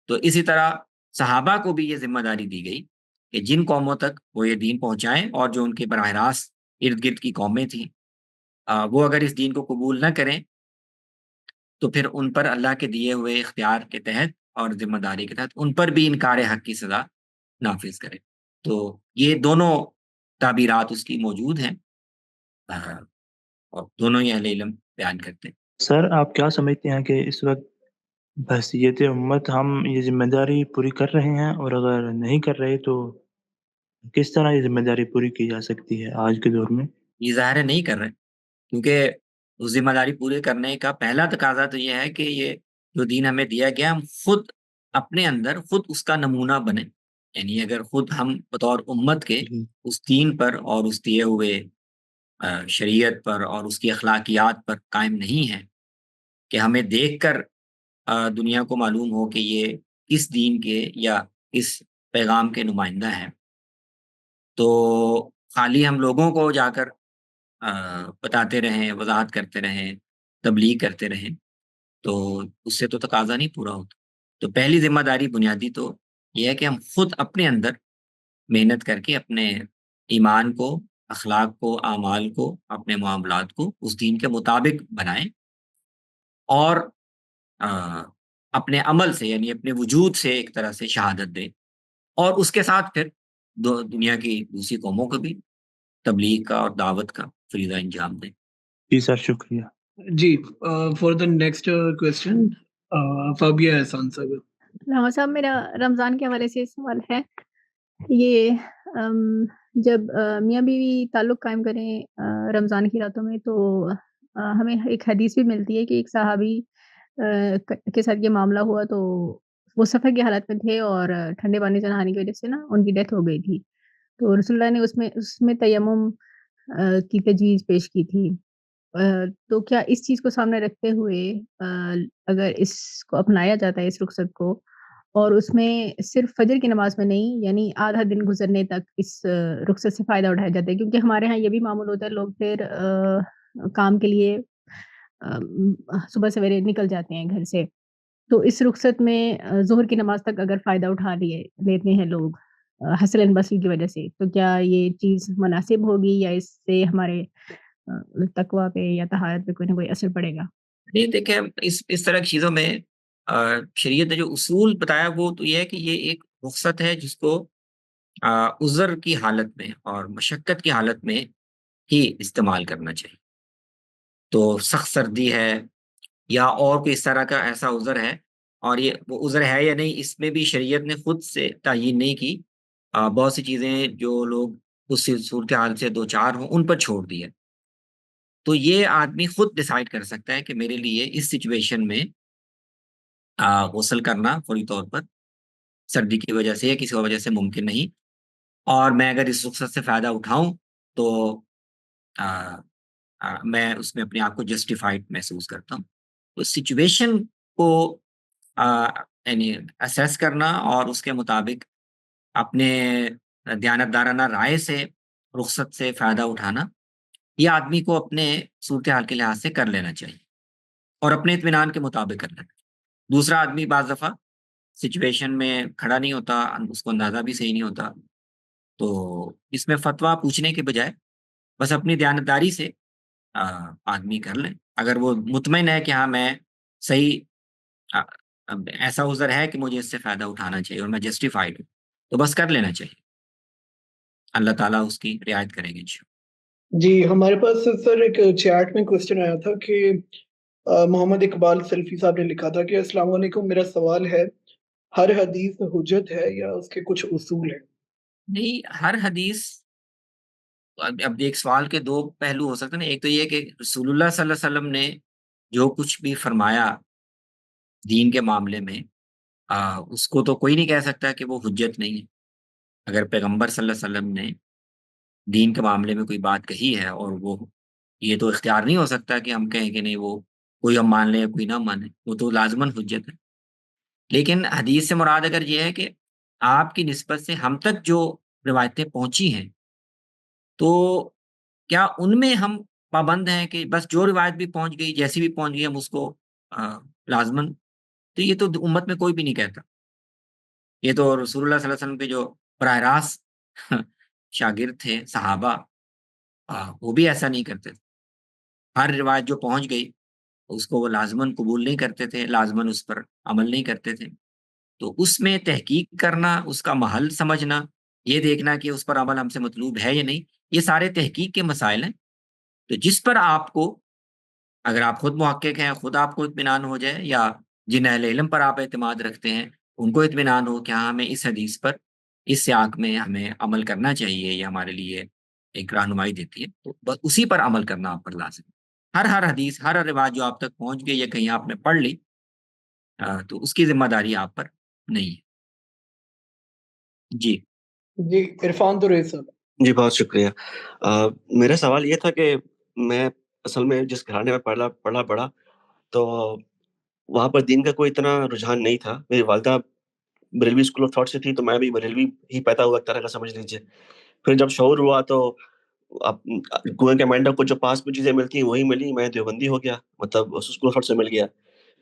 تو اسی طرح صحابہ کو بھی یہ ذمہ داری دی گئی کہ جن قوموں تک وہ یہ دین پہنچائیں اور جو ان کے براہ راست ارد گرد کی قومیں تھیں وہ اگر اس دین کو قبول نہ کریں تو پھر ان پر اللہ کے دیے ہوئے اختیار کے تحت اور ذمہ داری کے تحت ان پر بھی انکار حق کی سزا نافذ کرے. تو یہ دونوں تعبیرات اس کی موجود ہیں اور دونوں ہی اہل علم بیان کرتے ہیں. سر آپ کیا سمجھتے ہیں کہ اس وقت بحثیت امت ہم یہ ذمہ داری پوری کر رہے ہیں، اور اگر نہیں کر رہے تو کس طرح یہ ذمہ داری پوری کی جا سکتی ہے آج کے دور میں؟ یہ ظاہر ہے نہیں کر رہے، کیونکہ اس ذمہ داری پورے کرنے کا پہلا تقاضا تو یہ ہے کہ یہ جو دین ہمیں دیا گیا ہم خود اپنے اندر خود اس کا نمونہ بنے. یعنی اگر خود ہم بطور امت کے جی اس دین پر اور اس دیے ہوئے شریعت پر اور اس کی اخلاقیات پر قائم نہیں ہیں کہ ہمیں دیکھ کر دنیا کو معلوم ہو کہ یہ کس دین کے یا کس پیغام کے نمائندہ ہیں، تو خالی ہم لوگوں کو جا کر بتاتے رہیں، وضاحت کرتے رہیں، تبلیغ کرتے رہیں، تو اس سے تو تقاضا نہیں پورا ہوتا. تو پہلی ذمہ داری بنیادی تو یہ ہے کہ ہم خود اپنے اندر محنت کر کے اپنے ایمان کو، اخلاق کو، اعمال کو، اپنے معاملات کو اس دین کے مطابق بنائیں اور اپنے عمل سے یعنی اپنے وجود سے ایک طرح سے شہادت دیں اور اس کے ساتھ پھر دنیا کی دوسری قوموں کو بھی تبلیغ کا اور دعوت کا فریضہ انجام دیں. جی سر شکریہ. جی فار دا نیکسٹ کوشچن فابیہ احسان صاحب. علامہ صاحب میرا رمضان کے حوالے سے سوال ہے. یہ جب میاں بیوی تعلق قائم کریں رمضان کی راتوں میں تو ہمیں ایک حدیث بھی ملتی ہے کہ ایک صحابی کے ساتھ یہ معاملہ ہوا تو وہ سفر کی حالت میں تھے اور ٹھنڈے پانی سے نہانے کی وجہ سے نا ان کی ڈیتھ ہو گئی تھی. تو رسول اللہ نے اس میں تیمم کی تجویز پیش کی تھی. تو کیا اس چیز کو سامنے رکھتے ہوئے اگر اس کو اپنایا جاتا ہے اس رخصت کو اور اس میں صرف فجر کی نماز میں نہیں یعنی آدھا دن گزرنے تک اس رخصت سے فائدہ اٹھایا جاتا ہے، کیونکہ ہمارے ہاں یہ بھی معمول ہوتا ہے لوگ پھر کام کے لیے صبح سویرے نکل جاتے ہیں گھر سے، تو اس رخصت میں ظہر کی نماز تک اگر فائدہ اٹھا لیتے ہیں لوگ حسل بصری کی وجہ سے، تو کیا یہ چیز مناسب ہوگی یا اس سے ہمارے تقویٰ پہ یا طہارت پہ کوئی نہ کوئی اثر پڑے گا؟ نہیں دیکھیں اس طرح کی چیزوں میں شریعت نے جو اصول بتایا وہ تو یہ ہے کہ یہ ایک رخصت ہے جس کو عذر کی حالت میں اور مشقت کی حالت میں ہی استعمال کرنا چاہیے. تو سخت سردی ہے یا اور کوئی اس طرح کا ایسا عذر ہے اور یہ وہ عذر ہے یا نہیں اس میں بھی شریعت نے خود سے تعیین نہیں کی. بہت سی چیزیں جو لوگ اس صورتحال سے دو چار ہوں ان پر چھوڑ دی ہے. تو یہ آدمی خود ڈیسائیڈ کر سکتا ہے کہ میرے لیے اس سچویشن میں غسل کرنا فوری طور پر سردی کی وجہ سے یا کسی اور وجہ سے ممکن نہیں، اور میں اگر اس رخصت سے فائدہ اٹھاؤں تو میں اس میں اپنے آپ کو جسٹیفائڈ محسوس کرتا ہوں. تو سچویشن کو یعنی اسیس کرنا اور اس کے مطابق اپنے دیانتدارانہ رائے سے رخصت سے فائدہ اٹھانا یہ آدمی کو اپنے صورتحال کے لحاظ سے کر لینا چاہیے اور اپنے اطمینان کے مطابق کر لینا چاہیے. دوسرا آدمی بعض دفعہ سچویشن میں کھڑا نہیں ہوتا، اس کو اندازہ بھی صحیح نہیں ہوتا، تو اس میں فتویٰ پوچھنے کے بجائے بس اپنی دیانتداری سے آدمی کر لیں. اگر وہ مطمئن ہے کہ ہاں میں صحیح ایسا عذر ہے کہ مجھے اس سے فائدہ اٹھانا چاہیے اور میں جسٹیفائڈ ہوں تو بس کر لینا چاہیے. اللہ تعالیٰ اس کی رعایت کریں گے انشاءاللہ. جی ہمارے پاس سر ایک چیٹ میں کوشچن آیا تھا کہ محمد اقبال سلفی صاحب نے لکھا تھا کہ السلام علیکم، میرا سوال ہے ہر حدیث حجت ہے یا اس کے کچھ اصول ہیں؟ نہیں، ہر حدیث اب ایک سوال کے دو پہلو ہو سکتے ہیں. ایک تو یہ کہ رسول اللہ صلی اللہ علیہ وسلم نے جو کچھ بھی فرمایا دین کے معاملے میں اس کو تو کوئی نہیں کہہ سکتا کہ وہ حجت نہیں ہے. اگر پیغمبر صلی اللہ علیہ وسلم نے دین کے معاملے میں کوئی بات کہی ہے اور وہ یہ تو اختیار نہیں ہو سکتا کہ ہم کہیں کہ نہیں وہ کوئی ہم مان لیں کوئی نہ مانے، وہ تو لازماً حجت ہے. لیکن حدیث سے مراد اگر یہ ہے کہ آپ کی نسبت سے ہم تک جو روایتیں پہنچی ہیں تو کیا ان میں ہم پابند ہیں کہ بس جو روایت بھی پہنچ گئی جیسی بھی پہنچ گئی ہم اس کو لازماً، تو یہ تو امت میں کوئی بھی نہیں کہتا. یہ تو رسول اللہ صلی اللہ علیہ وسلم کے جو براہ راست شاگرد تھے صحابہ، وہ بھی ایسا نہیں کرتے تھے۔ ہر روایت جو پہنچ گئی اس کو وہ لازماً قبول نہیں کرتے تھے، لازماً اس پر عمل نہیں کرتے تھے۔ تو اس میں تحقیق کرنا، اس کا محل سمجھنا، یہ دیکھنا کہ اس پر عمل ہم سے مطلوب ہے یا نہیں، یہ سارے تحقیق کے مسائل ہیں۔ تو جس پر آپ کو، اگر آپ خود محقق ہیں، خود آپ کو اطمینان ہو جائے، یا جن اہل علم پر آپ اعتماد رکھتے ہیں ان کو اطمینان ہو کہ ہاں ہمیں اس حدیث پر، اس سیاق میں ہمیں عمل کرنا چاہیے، یہ ہمارے لیے ایک رہنمائی دیتی ہے، تو بس اسی پر عمل کرنا آپ پر لازم ہے۔ ہر حدیث، ہر روایت جو آپ تک پہنچ گئی یا کہیں آپ نے پڑھ لی، تو اس کی ذمہ داری آپ پر نہیں ہے۔ جی جی عرفان دریس صاحب۔ جی بہت شکریہ۔ میرا سوال یہ تھا کہ میں اصل میں جس گھرانے میں پلا بڑا، تو وہاں پر دین کا کوئی اتنا رجحان نہیں تھا۔ میری والدہ بریلوی اسکول آف تھاٹ سے تھی، تو میں بھی بریلوی ہی پیدا ہوا ایک طرح کا سمجھ لیجیے۔ پھر جب شعور ہوا تو اب کنویں کے مینڈک کو جو پاس میں چیزیں ملتی ہیں وہی ملی، میں دیوبندی ہو گیا، مطلب اس اسکول آف تھاٹ سے مل گیا۔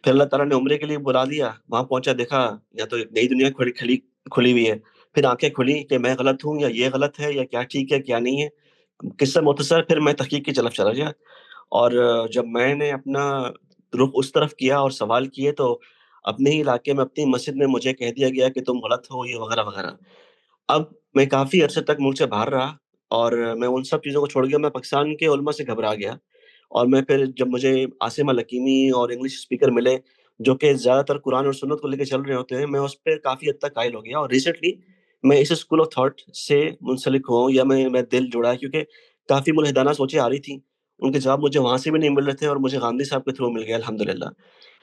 پھر اللہ تعالیٰ نے عمرے کے لیے بلا دیا، وہاں پہنچا، دیکھا یا تو ایک نئی دنیا کھلی ہوئی ہے۔ پھر آنکھیں کھلی کہ میں غلط ہوں یا یہ غلط ہے یا کیا ٹھیک ہے کیا نہیں ہے۔ قصہ مختصر، پھر میں تحقیق کی طرف چلا گیا، اور جب میں نے اپنا رخ اس طرف کیا اور سوال کیے، تو اپنے ہی علاقے میں اپنی مسجد میں مجھے کہہ دیا گیا کہ تم غلط ہو، یہ وغیرہ وغیرہ۔ اب میں کافی عرصے تک ملک سے باہر رہا، اور میں ان سب چیزوں کو چھوڑ گیا، میں پاکستان کے علماء سے گھبرا گیا، اور میں پھر جب مجھے عاصم الحکیمی اور انگلش اسپیکر ملے جو کہ زیادہ تر قرآن اور سنت کو لے کے چل رہے ہوتے ہیں، میں اس پہ کافی حد تک قائل ہو گیا، اور ریسنٹلی میں اس اسکول آف تھاٹ سے منسلک ہوں، یا میں دل جڑا ہے، کیونکہ کافی ملحدانہ سوچیں آ رہی تھیں، ان کے جواب مجھے وہاں سے بھی نہیں مل رہے تھے، اور مجھے گاندھی صاحب کے تھرو مل گیا الحمدللہ۔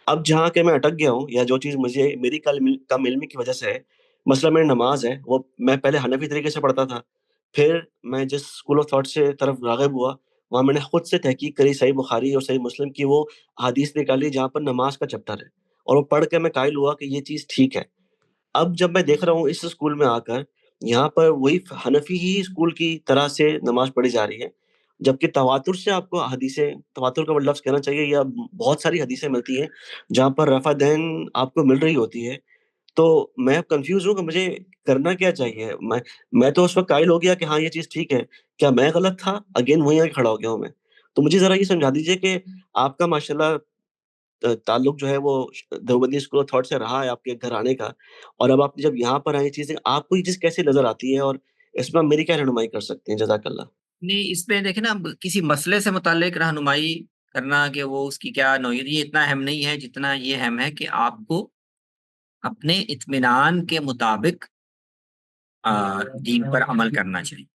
اب جہاں کہ میں اٹک گیا ہوں، یا جو چیز مجھے میری کم علمی کی وجہ سے ہے، مسئلہ میری نماز ہے، وہ میں پہلے حنفی طریقے سے پڑھتا تھا، پھر میں جس اسکول آف تھاٹ سے طرف راغب ہوا، وہاں میں نے خود سے تحقیق کری صحیح بخاری اور صحیح مسلم کی وہ حدیث نکالی جہاں پر نماز کا چیپٹر ہے، اور وہ پڑھ کے میں قائل ہوا کہ یہ چیز ٹھیک ہے۔ اب جب میں دیکھ رہا ہوں اس اسکول میں آ کر، یہاں پر وہی حنفی ہی اسکول کی طرح سے نماز پڑھی جا رہی ہے، جبکہ تواتر سے آپ کو حدیثیں، تواتر کا لفظ کہنا چاہیے، یا بہت ساری حدیثیں ملتی ہیں جہاں پر رفع دین آپ کو مل رہی ہوتی ہے۔ تو میں کنفیوز ہوں کہ مجھے کرنا کیا چاہیے۔ میں تو اس وقت قائل ہو گیا کہ ہاں یہ چیز ٹھیک ہے، کیا میں غلط تھا؟ اگین وہیں آ کے کھڑا ہو گیا ہوں میں۔ تو مجھے ذرا یہ سمجھا دیجیے کہ آپ کا ماشاءاللہ تعلق جو ہے وہ دیوبندی اسکول آف تھاٹ سے رہا ہے آپ کے گھر آنے کا، اور اب آپ جب یہاں پر آئے چیزیں، آپ کو یہ چیز کیسے نظر آتی ہے، اور اس میں آپ میری کیا رہنمائی کر سکتے ہیں؟ جزاک اللہ۔ نہیں، اس میں دیکھیں نا، کسی مسئلے سے متعلق رہنمائی کرنا کہ وہ اس کی کیا نوعیت، یہ اتنا اہم نہیں ہے جتنا یہ اہم ہے کہ آپ کو اپنے اطمینان کے مطابق دین پر عمل کرنا چاہیے،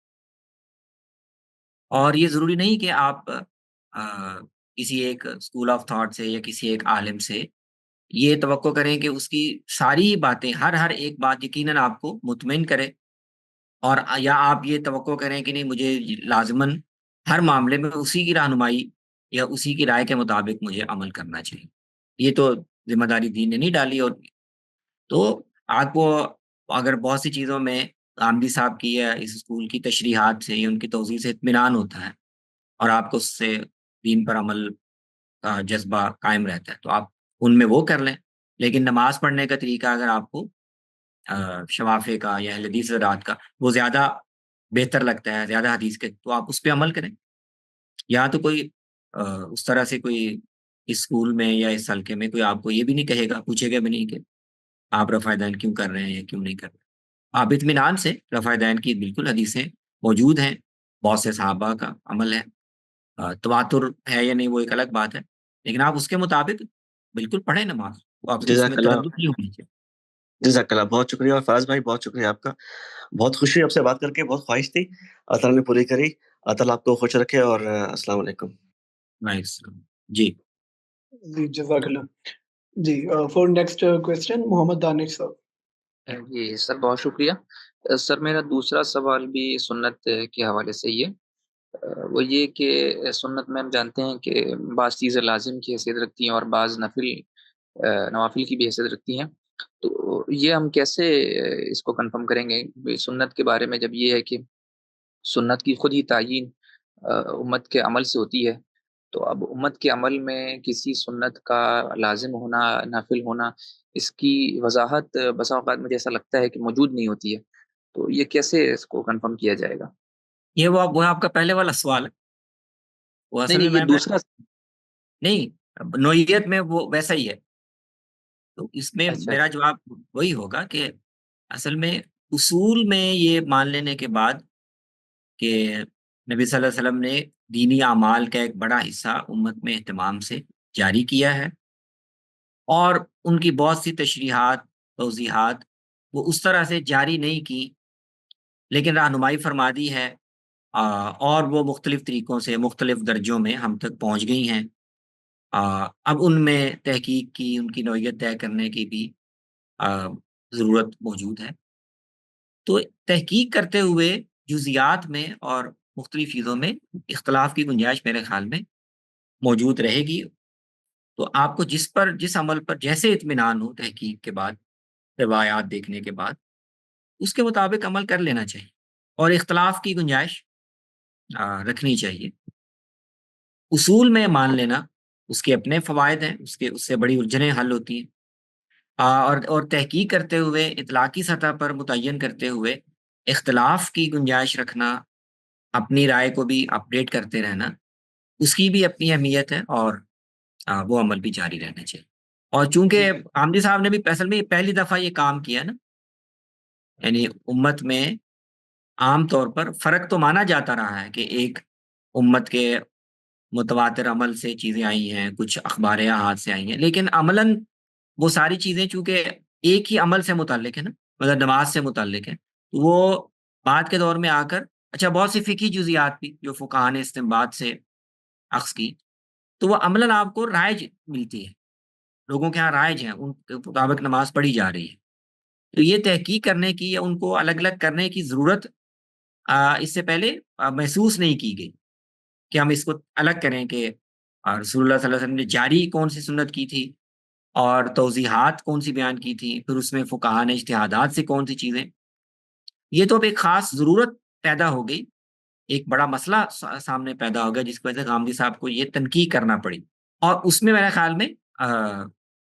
اور یہ ضروری نہیں کہ آپ کسی ایک اسکول آف تھاٹ سے یا کسی ایک عالم سے یہ توقع کریں کہ اس کی ساری باتیں، ہر ایک بات یقیناً آپ کو مطمئن کرے، اور یا آپ یہ توقع کریں کہ نہیں مجھے لازماً ہر معاملے میں اسی کی رہنمائی یا اسی کی رائے کے مطابق مجھے عمل کرنا چاہیے۔ یہ تو ذمہ داری دین نے نہیں ڈالی، اور تو آپ کو اگر بہت سی چیزوں میں غامدی صاحب کی یا اس اسکول کی تشریحات سے یا ان کی توضیح سے اطمینان ہوتا ہے، اور آپ کو اس سے دین پر عمل کا جذبہ قائم رہتا ہے، تو آپ ان میں وہ کر لیں۔ لیکن نماز پڑھنے کا طریقہ اگر آپ کو شوافے کا یا اہل حدیث حضرات کا وہ زیادہ بہتر لگتا ہے، زیادہ حدیث کے، تو آپ اس پہ عمل کریں۔ یا تو کوئی اس طرح سے کوئی اسکول میں یا اس حلقے میں کوئی آپ کو یہ بھی نہیں کہے گا، پوچھے گا بھی نہیں کہ آپ رفع دین کیوں کر رہے ہیں یا کیوں نہیں کر رہے۔ آپ اطمینان سے، رفع دین کی بالکل حدیثیں موجود ہیں، بہت سے صحابہ کا عمل ہے، تواتر ہے یا نہیں وہ ایک الگ بات ہے، لیکن آپ اس کے مطابق بالکل پڑھیں نماز، وہ آپ اس میں جزاک اللہ، تردد نہیں ہونی چاہیے۔ جزاک اللہ، بہت شکریہ، اور فراز بھائی بہت شکریہ آپ کا، بہت خوشی آپ سے بات کر کے، بہت خواہش تھی، اللہ تعالیٰ نے پوری کری۔ اللہ تعالیٰ آپ کو خوش رکھے، اور السلام علیکم۔ نائس، جی جی جزاک اللہ۔ جی فور نیکسٹ کوشچن محمد دانش صاحب۔ جی سر، بہت شکریہ سر۔ میرا دوسرا سوال بھی سنت کے حوالے سے یہ وہ یہ کہ سنت میں ہم جانتے ہیں کہ بعض چیزیں لازم کی حیثیت رکھتی ہیں اور بعض نوافل کی بھی حیثیت رکھتی ہیں، تو یہ ہم کیسے اس کو کنفرم کریں گے؟ سنت کے بارے میں جب یہ ہے کہ سنت کی خود ہی تعیین امت کے عمل سے ہوتی ہے، تو اب امت کے عمل میں کسی سنت کا لازم ہونا، نافل ہونا، اس کی وضاحت بسا اوقات مجھے ایسا لگتا ہے کہ موجود نہیں ہوتی ہے۔ تو یہ کیسے اس کو کنفرم کیا جائے گا؟ یہ وہ آپ کا پہلے والا سوال ہے، وہ نہیں اصل نہیں، میں یہ دوسرا نہیں، نوعیت میں وہ ویسا ہی ہے. تو اس میں اچھا میرا جواب وہی ہوگا کہ اصل میں اصول میں یہ مان لینے کے بعد کہ نبی صلی اللہ علیہ وسلم نے دینی اعمال کا ایک بڑا حصہ امت میں اہتمام سے جاری کیا ہے، اور ان کی بہت سی تشریحات، توضیحات وہ اس طرح سے جاری نہیں کی، لیکن رہنمائی فرما دی ہے، اور وہ مختلف طریقوں سے مختلف درجوں میں ہم تک پہنچ گئی ہیں. اب ان میں تحقیق کی، ان کی نوعیت طے کرنے کی بھی ضرورت موجود ہے. تو تحقیق کرتے ہوئے جزیات میں اور مختلف چیزوں میں اختلاف کی گنجائش میرے خیال میں موجود رہے گی. تو آپ کو جس عمل پر جیسے اطمینان ہو تحقیق کے بعد، روایات دیکھنے کے بعد، اس کے مطابق عمل کر لینا چاہیے، اور اختلاف کی گنجائش رکھنی چاہیے. اصول میں مان لینا اس کے اپنے فوائد ہیں، اس سے بڑی الجھنیں حل ہوتی ہیں. اور تحقیق کرتے ہوئے اطلاقی سطح پر متعین کرتے ہوئے اختلاف کی گنجائش رکھنا، اپنی رائے کو بھی اپڈیٹ کرتے رہنا، اس کی بھی اپنی اہمیت ہے، اور وہ عمل بھی جاری رہنا چاہیے. اور چونکہ آمدی صاحب نے بھی اصل میں پہلی دفعہ یہ کام کیا نا، یعنی امت میں عام طور پر فرق تو مانا جاتا رہا ہے کہ ایک امت کے متواتر عمل سے چیزیں آئی ہیں، کچھ اخبار احاد سے آئی ہیں، لیکن عملاً وہ ساری چیزیں چونکہ ایک ہی عمل سے متعلق ہے نا، مطلب نماز سے متعلق ہے، وہ بعد کے دور میں آ کر اچھا بہت سی فقہی جزیات بھی جو فقہاء نے استنباط سے اخذ کی، تو وہ عملاً آپ کو رائج ملتی ہے، لوگوں کے ہاں رائج ہیں، ان کے مطابق نماز پڑھی جا رہی ہے. تو یہ تحقیق کرنے کی یا ان کو الگ الگ کرنے کی ضرورت اس سے پہلے محسوس نہیں کی گئی کہ ہم اس کو الگ کریں کہ رسول اللہ صلی اللہ علیہ وسلم نے جاری کون سی سنت کی تھی، اور توضیحات کون سی بیان کی تھی، پھر اس میں فقہاء نے اجتہادات سے کون سی چیزیں. یہ تو اب ایک خاص ضرورت پیدا ہو گئی، ایک بڑا مسئلہ سامنے پیدا ہو گیا، جس کی وجہ سے غامدی صاحب کو یہ تنقیح کرنا پڑی. اور اس میں میرے خیال میں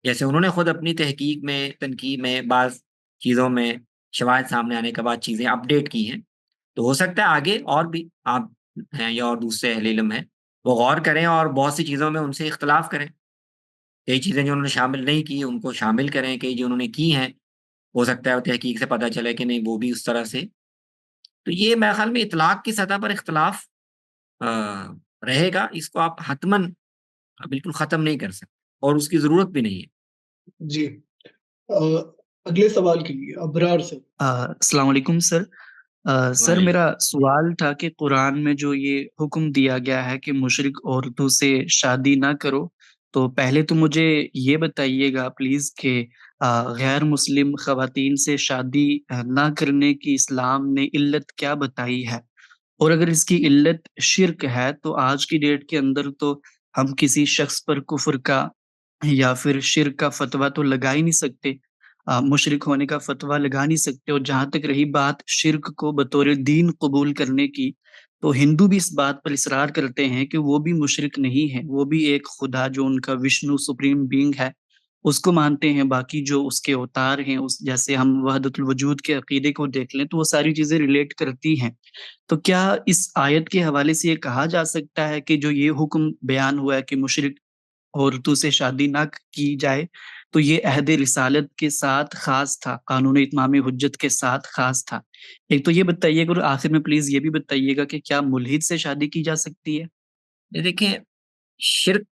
جیسے انہوں نے خود اپنی تحقیق میں، تنقیح میں، بعض چیزوں میں شواہد سامنے آنے کے بعد چیزیں اپڈیٹ کی ہیں، تو ہو سکتا ہے آگے اور بھی آپ ہیں یا اور دوسرے اہل علم ہیں وہ غور کریں اور بہت سی چیزوں میں ان سے اختلاف کریں. کئی چیزیں جو انہوں نے شامل نہیں کی ان کو شامل کریں، کئی جو انہوں نے کی ہیں ہو سکتا ہے وہ تحقیق سے پتہ چلے کہ نہیں وہ بھی اس طرح سے. تو یہ میرے خیال میں اطلاق کی سطح پر اختلاف رہے گا، اس کو آپ حتماً بالکل ختم نہیں کر سکتے، اور اس کی ضرورت بھی نہیں ہے. جی اگلے سوال کے لیے ابرار سے. السلام علیکم سر. سر میرا سوال تھا کہ قرآن میں جو یہ حکم دیا گیا ہے کہ مشرک عورتوں سے شادی نہ کرو، تو پہلے تو مجھے یہ بتائیے گا پلیز کہ غیر مسلم خواتین سے شادی نہ کرنے کی اسلام نے علت کیا بتائی ہے، اور اگر اس کی علت شرک ہے تو آج کی ڈیٹ کے اندر تو ہم کسی شخص پر کفر کا یا پھر شرک کا فتویٰ تو لگا ہی نہیں سکتے، مشرک ہونے کا فتویٰ لگا نہیں سکتے. اور جہاں تک رہی بات شرک کو بطور دین قبول کرنے کی، تو ہندو بھی اس بات پر اصرار کرتے ہیں کہ وہ بھی مشرک نہیں ہے، وہ بھی ایک خدا جو ان کا وشنو سپریم بینگ ہے اس کو مانتے ہیں. باقی جو اس کے اوتار ہیں، جیسے ہم وحدت الوجود کے عقیدے کو دیکھ لیں تو وہ ساری چیزیں ریلیٹ کرتی ہیں. تو کیا اس آیت کے حوالے سے یہ کہا جا سکتا ہے کہ جو یہ حکم بیان ہوا ہے کہ مشرک عورتوں سے شادی نہ کی جائے، تو یہ عہد رسالت کے ساتھ خاص تھا، قانون اتمام حجت کے ساتھ خاص تھا؟ ایک تو یہ بتائیے گا، اور آخر میں پلیز یہ بھی بتائیے گا کہ کیا ملحد سے شادی کی جا سکتی ہے؟ دیکھیں شرک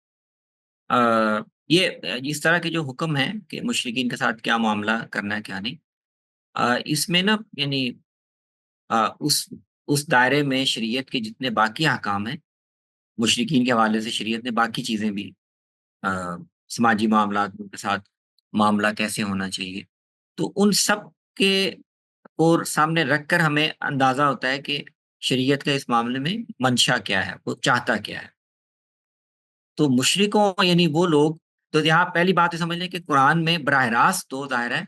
یہ اس طرح کے جو حکم ہیں کہ مشرکین کے ساتھ کیا معاملہ کرنا ہے کیا نہیں، اس میں نا یعنی اس دائرے میں شریعت کے جتنے باقی احکام ہیں، مشرکین کے حوالے سے شریعت نے باقی چیزیں بھی سماجی معاملات کے ساتھ معاملہ کیسے ہونا چاہیے، تو ان سب کے اور سامنے رکھ کر ہمیں اندازہ ہوتا ہے کہ شریعت کا اس معاملے میں منشا کیا ہے، وہ چاہتا کیا ہے. تو مشرکوں یعنی وہ لوگ، تو یہاں پہلی بات یہ سمجھ لیں کہ قرآن میں براہ راست تو ظاہر ہے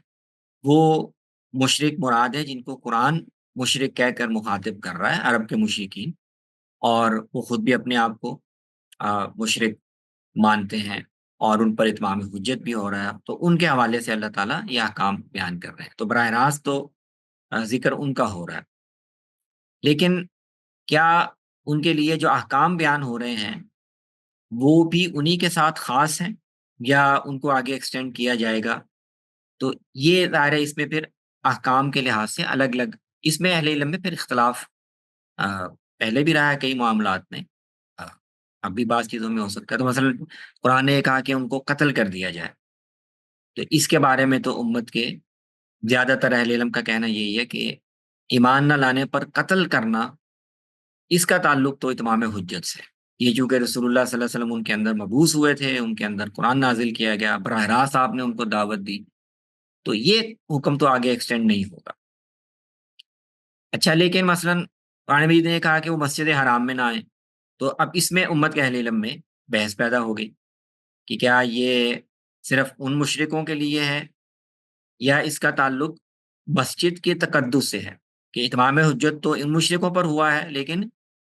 وہ مشرک مراد ہے جن کو قرآن مشرک کہہ کر مخاطب کر رہا ہے، عرب کے مشرکین، اور وہ خود بھی اپنے آپ کو مشرک مانتے ہیں اور ان پر اتمام حجت بھی ہو رہا ہے، تو ان کے حوالے سے اللہ تعالیٰ یہ احکام بیان کر رہے ہیں. تو براہ راست تو ذکر ان کا ہو رہا ہے، لیکن کیا ان کے لیے جو احکام بیان ہو رہے ہیں وہ بھی انہی کے ساتھ خاص ہیں یا ان کو آگے ایکسٹینڈ کیا جائے گا؟ تو یہ ظاہر ہے اس میں پھر احکام کے لحاظ سے الگ الگ، اس میں اہل علم میں پھر اختلاف پہلے بھی رہا ہے کئی معاملات میں، آ، اب بھی بعض چیزوں میں ہو سکتا ہے۔ تو مثلا قرآن نے کہا کہ ان کو قتل کر دیا جائے، تو اس کے بارے میں تو امت کے زیادہ تر اہل علم کا کہنا یہی ہے کہ ایمان نہ لانے پر قتل کرنا، اس کا تعلق تو اتمام حجت سے ہے۔ یہ چونکہ رسول اللہ صلی اللہ علیہ وسلم ان کے اندر مبعوث ہوئے تھے، ان کے اندر قرآن نازل کیا گیا، براہ راست آپ نے ان کو دعوت دی، تو یہ حکم تو آگے ایکسٹینڈ نہیں ہوگا۔ اچھا، لیکن مثلا قرآن مجید نے کہا کہ وہ مسجد حرام میں نہ آئیں، تو اب اس میں امت کے اہل علم میں بحث پیدا ہو گئی کہ کیا یہ صرف ان مشرکوں کے لیے ہے یا اس کا تعلق مسجد کے تقدس سے ہے، کہ اتمام حجت تو ان مشرکوں پر ہوا ہے، لیکن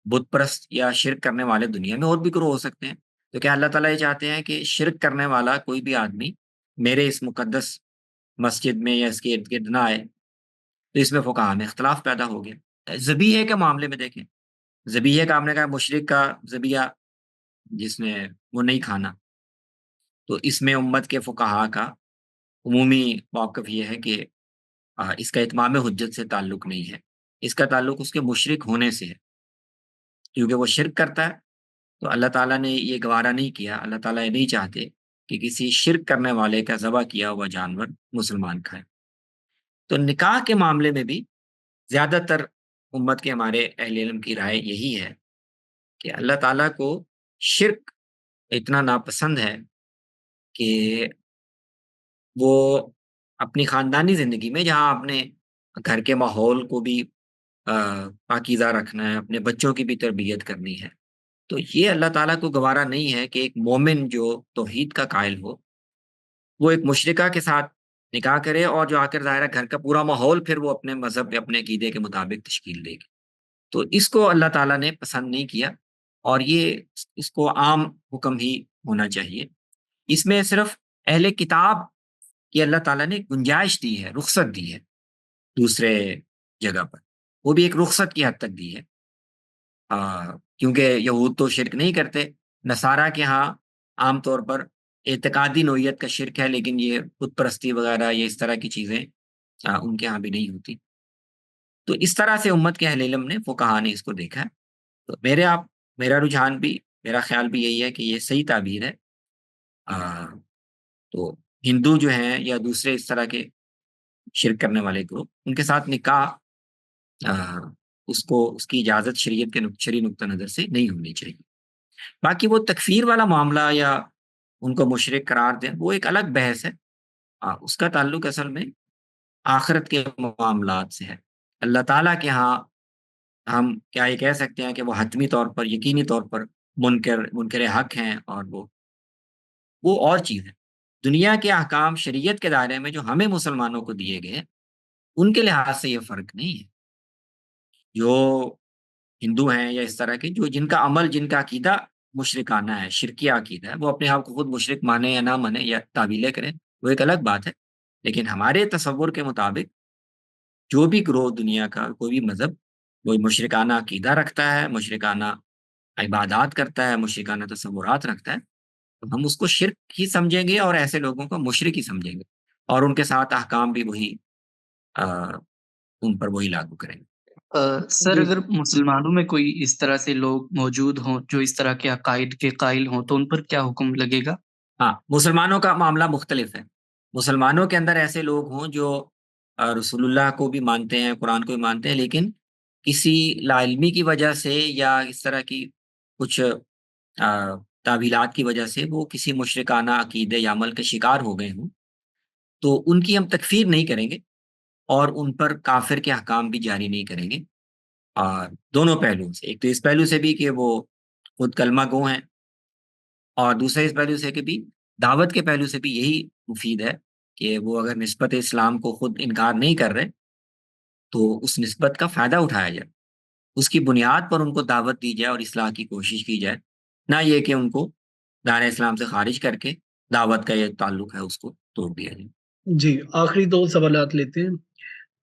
بت پرست یا شرک کرنے والے دنیا میں اور بھی گروہ ہو سکتے ہیں، تو کیا اللہ تعالیٰ یہ چاہتے ہیں کہ شرک کرنے والا کوئی بھی آدمی میرے اس مقدس مسجد میں یا اس کے ارد گرد نہ آئے؟ تو اس میں فقہا میں اختلاف پیدا ہو گیا۔ ذبیحے کے معاملے میں دیکھیں، ذبیحے کا آپ نے کہا مشرک کا ذبیحہ جس نے وہ نہیں کھانا، تو اس میں امت کے فقہا کا عمومی موقف یہ ہے کہ اس کا اتمام حجت سے تعلق نہیں ہے، اس کا تعلق اس کے مشرک ہونے سے ہے، کیونکہ وہ شرک کرتا ہے تو اللہ تعالیٰ نے یہ گوارا نہیں کیا، اللہ تعالیٰ یہ نہیں چاہتے کہ کسی شرک کرنے والے کا ذبح کیا ہوا جانور مسلمان کھائے۔ تو نکاح کے معاملے میں بھی زیادہ تر امت کے ہمارے اہل علم کی رائے یہی ہے کہ اللہ تعالیٰ کو شرک اتنا ناپسند ہے کہ وہ اپنی خاندانی زندگی میں، جہاں اپنے گھر کے ماحول کو بھی پاکیزہ رکھنا ہے، اپنے بچوں کی بھی تربیت کرنی ہے، تو یہ اللہ تعالیٰ کو گوارا نہیں ہے کہ ایک مومن جو توحید کا قائل ہو وہ ایک مشرکہ کے ساتھ نکاح کرے، اور جو آ کر ظاہر ہے گھر کا پورا ماحول پھر وہ اپنے مذہب یا اپنے عقیدے کے مطابق تشکیل دے گی۔ تو اس کو اللہ تعالیٰ نے پسند نہیں کیا، اور یہ اس کو عام حکم ہی ہونا چاہیے۔ اس میں صرف اہل کتاب کی اللہ تعالیٰ نے گنجائش دی ہے، رخصت دی ہے دوسرے جگہ پر، وہ بھی ایک رخصت کی حد تک دی ہے، کیونکہ یہود تو شرک نہیں کرتے، نصارہ کے ہاں عام طور پر اعتقادی نوعیت کا شرک ہے، لیکن یہ بت پرستی وغیرہ یہ اس طرح کی چیزیں ان کے ہاں بھی نہیں ہوتی۔ تو اس طرح سے امت کے اہل علم نے فقہا نے اس کو دیکھا ہے۔ تو میرا رجحان بھی، میرا خیال بھی یہی ہے کہ یہ صحیح تعبیر ہے۔ تو ہندو جو ہیں یا دوسرے اس طرح کے شرک کرنے والے گروپ، ان کے ساتھ نکاح اس کی اجازت شریعت کے شرعی نقطہ نظر سے نہیں ہونی چاہیے۔ باقی وہ تکفیر والا معاملہ یا ان کو مشرک قرار دیں، وہ ایک الگ بحث ہے، اس کا تعلق اصل میں آخرت کے معاملات سے ہے۔ اللہ تعالیٰ کے ہاں ہم کیا یہ کہہ سکتے ہیں کہ وہ حتمی طور پر، یقینی طور پر منکر حق ہیں، اور وہ اور چیز ہے۔ دنیا کے احکام شریعت کے دائرے میں جو ہمیں مسلمانوں کو دیے گئے، ان کے لحاظ سے یہ فرق نہیں ہے۔ جو ہندو ہیں یا اس طرح کے جن کا عمل، جن کا عقیدہ مشرکانہ ہے، شرکیہ عقیدہ ہے، وہ اپنے آپ کو خود مشرک مانے یا نہ مانے یا تعویلیں کریں، وہ ایک الگ بات ہے، لیکن ہمارے تصور کے مطابق جو بھی گروہ دنیا کا، کوئی بھی مذہب، وہ مشرکانہ عقیدہ رکھتا ہے، مشرکانہ عبادات کرتا ہے، مشرکانہ تصورات رکھتا ہے، تو ہم اس کو شرک ہی سمجھیں گے اور ایسے لوگوں کو مشرک ہی سمجھیں گے، اور ان کے ساتھ احکام بھی وہی ان پر وہی لاگو کریں گے۔ سر اگر مسلمانوں میں کوئی اس طرح سے لوگ موجود ہوں جو اس طرح کے عقائد کے قائل ہوں تو ان پر کیا حکم لگے گا؟ ہاں، مسلمانوں کا معاملہ مختلف ہے۔ مسلمانوں کے اندر ایسے لوگ ہوں جو رسول اللہ کو بھی مانتے ہیں، قرآن کو بھی مانتے ہیں، لیکن کسی لا علمی کی وجہ سے یا اس طرح کی کچھ تعویلات کی وجہ سے وہ کسی مشرکانہ عقیدے یا عمل کے شکار ہو گئے ہوں، تو ان کی ہم تکفیر نہیں کریں گے اور ان پر کافر کے احکام بھی جاری نہیں کریں گے، اور دونوں پہلوؤں سے، ایک تو اس پہلو سے بھی کہ وہ خود کلمہ گو ہیں، اور دوسرے اس پہلو سے کہ بھی دعوت کے پہلو سے بھی یہی مفید ہے کہ وہ اگر نسبت اسلام کو خود انکار نہیں کر رہے تو اس نسبت کا فائدہ اٹھایا جائے، اس کی بنیاد پر ان کو دعوت دی جائے اور اصلاح کی کوشش کی جائے، نہ یہ کہ ان کو دائرہ اسلام سے خارج کر کے دعوت کا یہ تعلق ہے اس کو توڑ دیا جائے۔ جی، آخری 2 سوالات لیتے ہیں۔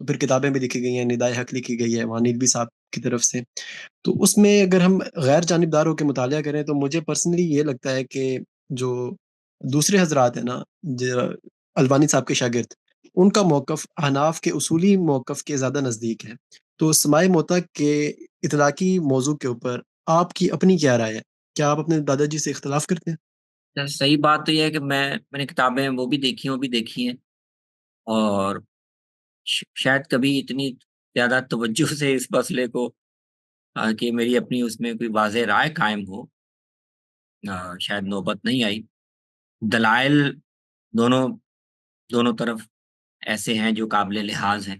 تو پھر کتابیں بھی لکھی گئی ہیں، ندائے حق لکھی گئی ہے وہاں ندوی صاحب کی طرف سے. تو اس میں اگر ہم غیر جانبدار ہو کے مطالعہ کریں تو مجھے پرسنلی یہ لگتا ہے کہ جو دوسرے حضرات ہیں نا، البانی صاحب کے شاگرد، ان کا موقف احناف کے اصولی موقف کے زیادہ نزدیک ہے. تو سماع موتا کے اطلاقی موضوع کے اوپر آپ کی اپنی کیا رائے ہے؟ کیا آپ اپنے دادا جی سے اختلاف کرتے ہیں؟ صحیح بات تو یہ ہے کہ میں نے کتابیں وہ بھی دیکھی ہیں اور شاید کبھی اتنی زیادہ توجہ سے اس مسئلے کو کہ میری اپنی اس میں کوئی واضح رائے قائم ہو شاید نوبت نہیں آئی. دلائل دونوں طرف ایسے ہیں جو قابل لحاظ ہیں،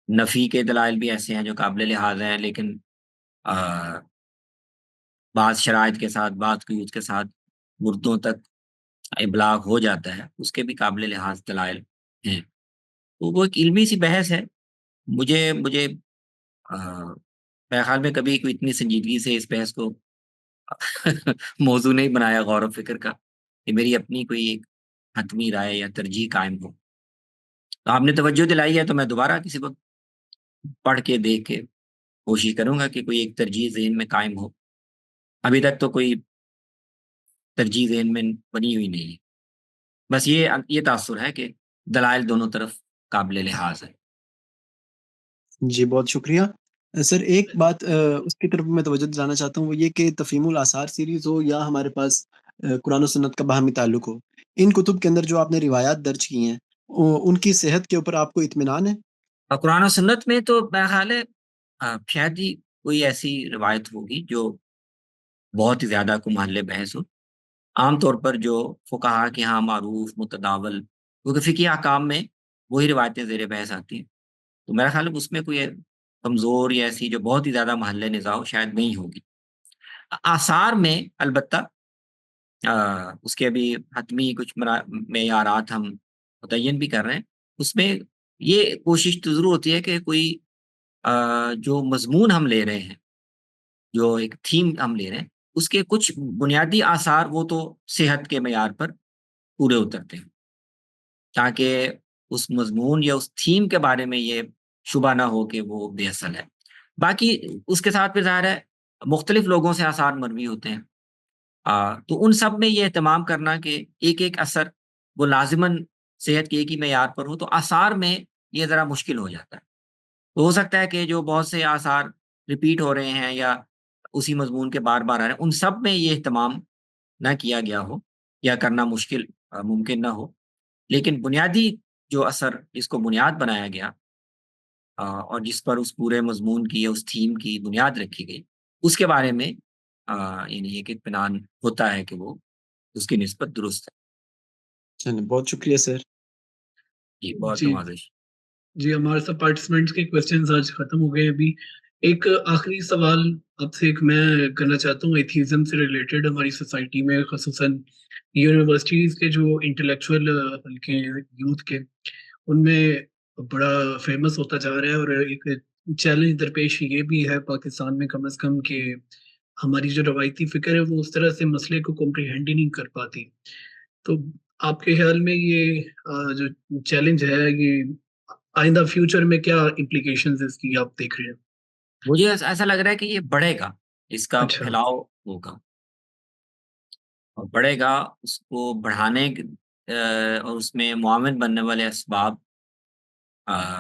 نفی کے دلائل بھی ایسے ہیں جو قابل لحاظ ہیں، لیکن بعض شرائط کے ساتھ، بعض قیود کے ساتھ مردوں تک ابلاغ ہو جاتا ہے، اس کے بھی قابل لحاظ دلائل ہیں. تو وہ ایک علمی سی بحث ہے. مجھے میرے خیال میں کبھی کوئی اتنی سنجیدگی سے اس بحث کو موضوع نہیں بنایا غور و فکر کا کہ میری اپنی کوئی ایک حتمی رائے یا ترجیح قائم ہو. تو آپ نے توجہ دلائی ہے تو میں دوبارہ کسی وقت پڑھ کے دیکھ کے کوشش کروں گا کہ کوئی ایک ترجیح ذہن میں قائم ہو. ابھی تک تو کوئی ترجیح ذہن میں بنی ہوئی نہیں ہے. بس یہ تاثر ہے کہ دلائل دونوں طرف قابل لحاظ ہے. جی بہت شکریہ سر. ایک بات اس کی طرف میں توجہ دلانا چاہتا ہوں، وہ یہ کہ تفہیم الاثار سیریز ہو یا ہمارے پاس قرآن و سنت کا باہمی تعلق ہو، ان کتب کے اندر جو آپ نے روایات درج کی ہیں ان کی صحت کے اوپر آپ کو اطمینان ہے؟ اور قرآن و سنت میں تو میرا خیال ہے شاید ہی کوئی ایسی روایت ہوگی جو بہت ہی زیادہ کو محل بحث ہو. عام طور پر جو فقہا کے ہاں معروف متداول، کیونکہ فقہی احکام میں وہی روایتیں زیر بحث آتی ہیں، تو میرا خیال ہے اس میں کوئی کمزور یا ایسی جو بہت ہی زیادہ محل نزاع ہو شاید نہیں ہوگی. آثار میں البتہ اس کے ابھی حتمی کچھ معیارات ہم متعین بھی کر رہے ہیں. اس میں یہ کوشش تو ضرور ہوتی ہے کہ کوئی جو مضمون ہم لے رہے ہیں، جو ایک تھیم ہم لے رہے ہیں، اس کے کچھ بنیادی آثار وہ تو صحت کے معیار پر پورے اترتے ہیں، تاکہ اس مضمون یا اس تھیم کے بارے میں یہ شبہ نہ ہو کہ وہ بے اصل ہے. باقی اس کے ساتھ پھر ظاہر ہے مختلف لوگوں سے آثار مروی ہوتے ہیں، تو ان سب میں یہ اہتمام کرنا کہ ایک اثر وہ لازماً صحت کے ایک ہی معیار پر ہو، تو آثار میں یہ ذرا مشکل ہو جاتا ہے. تو ہو سکتا ہے کہ جو بہت سے آثار ریپیٹ ہو رہے ہیں یا اسی مضمون کے بار بار آ رہے ہیں، ان سب میں یہ اہتمام نہ کیا گیا ہو یا کرنا مشکل ممکن نہ ہو. لیکن بنیادی جو اثر جس کو بنیاد بنایا گیا اور جس پر اس پورے مضمون کی یا اس تھیم کی بنیاد رکھی گئی، اس کے بارے میں یعنی ایک اطمینان ہوتا ہے کہ وہ اس کی نسبت درست ہے. چلیں بہت شکریہ سر. جی بہت جی نوازش. جی ہمارے سب پارٹیسپینٹس کے کوسچنز آج ختم ہو گئے. ابھی ایک آخری سوال آپ سے میں کرنا چاہتا ہوں ایتھیزم سے ریلیٹڈ. ہماری سوسائٹی میں خصوصاً یونیورسٹیز کے جو انٹلیکچوئل حلقے ہیں یوتھ کے، ان میں بڑا فیمس ہوتا جا رہا ہے، اور ایک چیلنج درپیش یہ بھی ہے پاکستان میں کم از کم کہ ہماری جو روایتی فکر ہے وہ اس طرح سے مسئلے کو کمپریہینڈ ہی نہیں کر پاتی. تو آپ کے خیال میں یہ جو چیلنج ہے یہ آئندہ فیوچر میں کیا امپلیکیشنز اس کی آپ دیکھ رہے ہیں؟ مجھے ایسا لگ رہا ہے کہ یہ بڑھے گا، اس کا اچھا پھیلاؤ ہوگا اور بڑھے گا. اس کو بڑھانے اور اس میں معاون بننے والے اسباب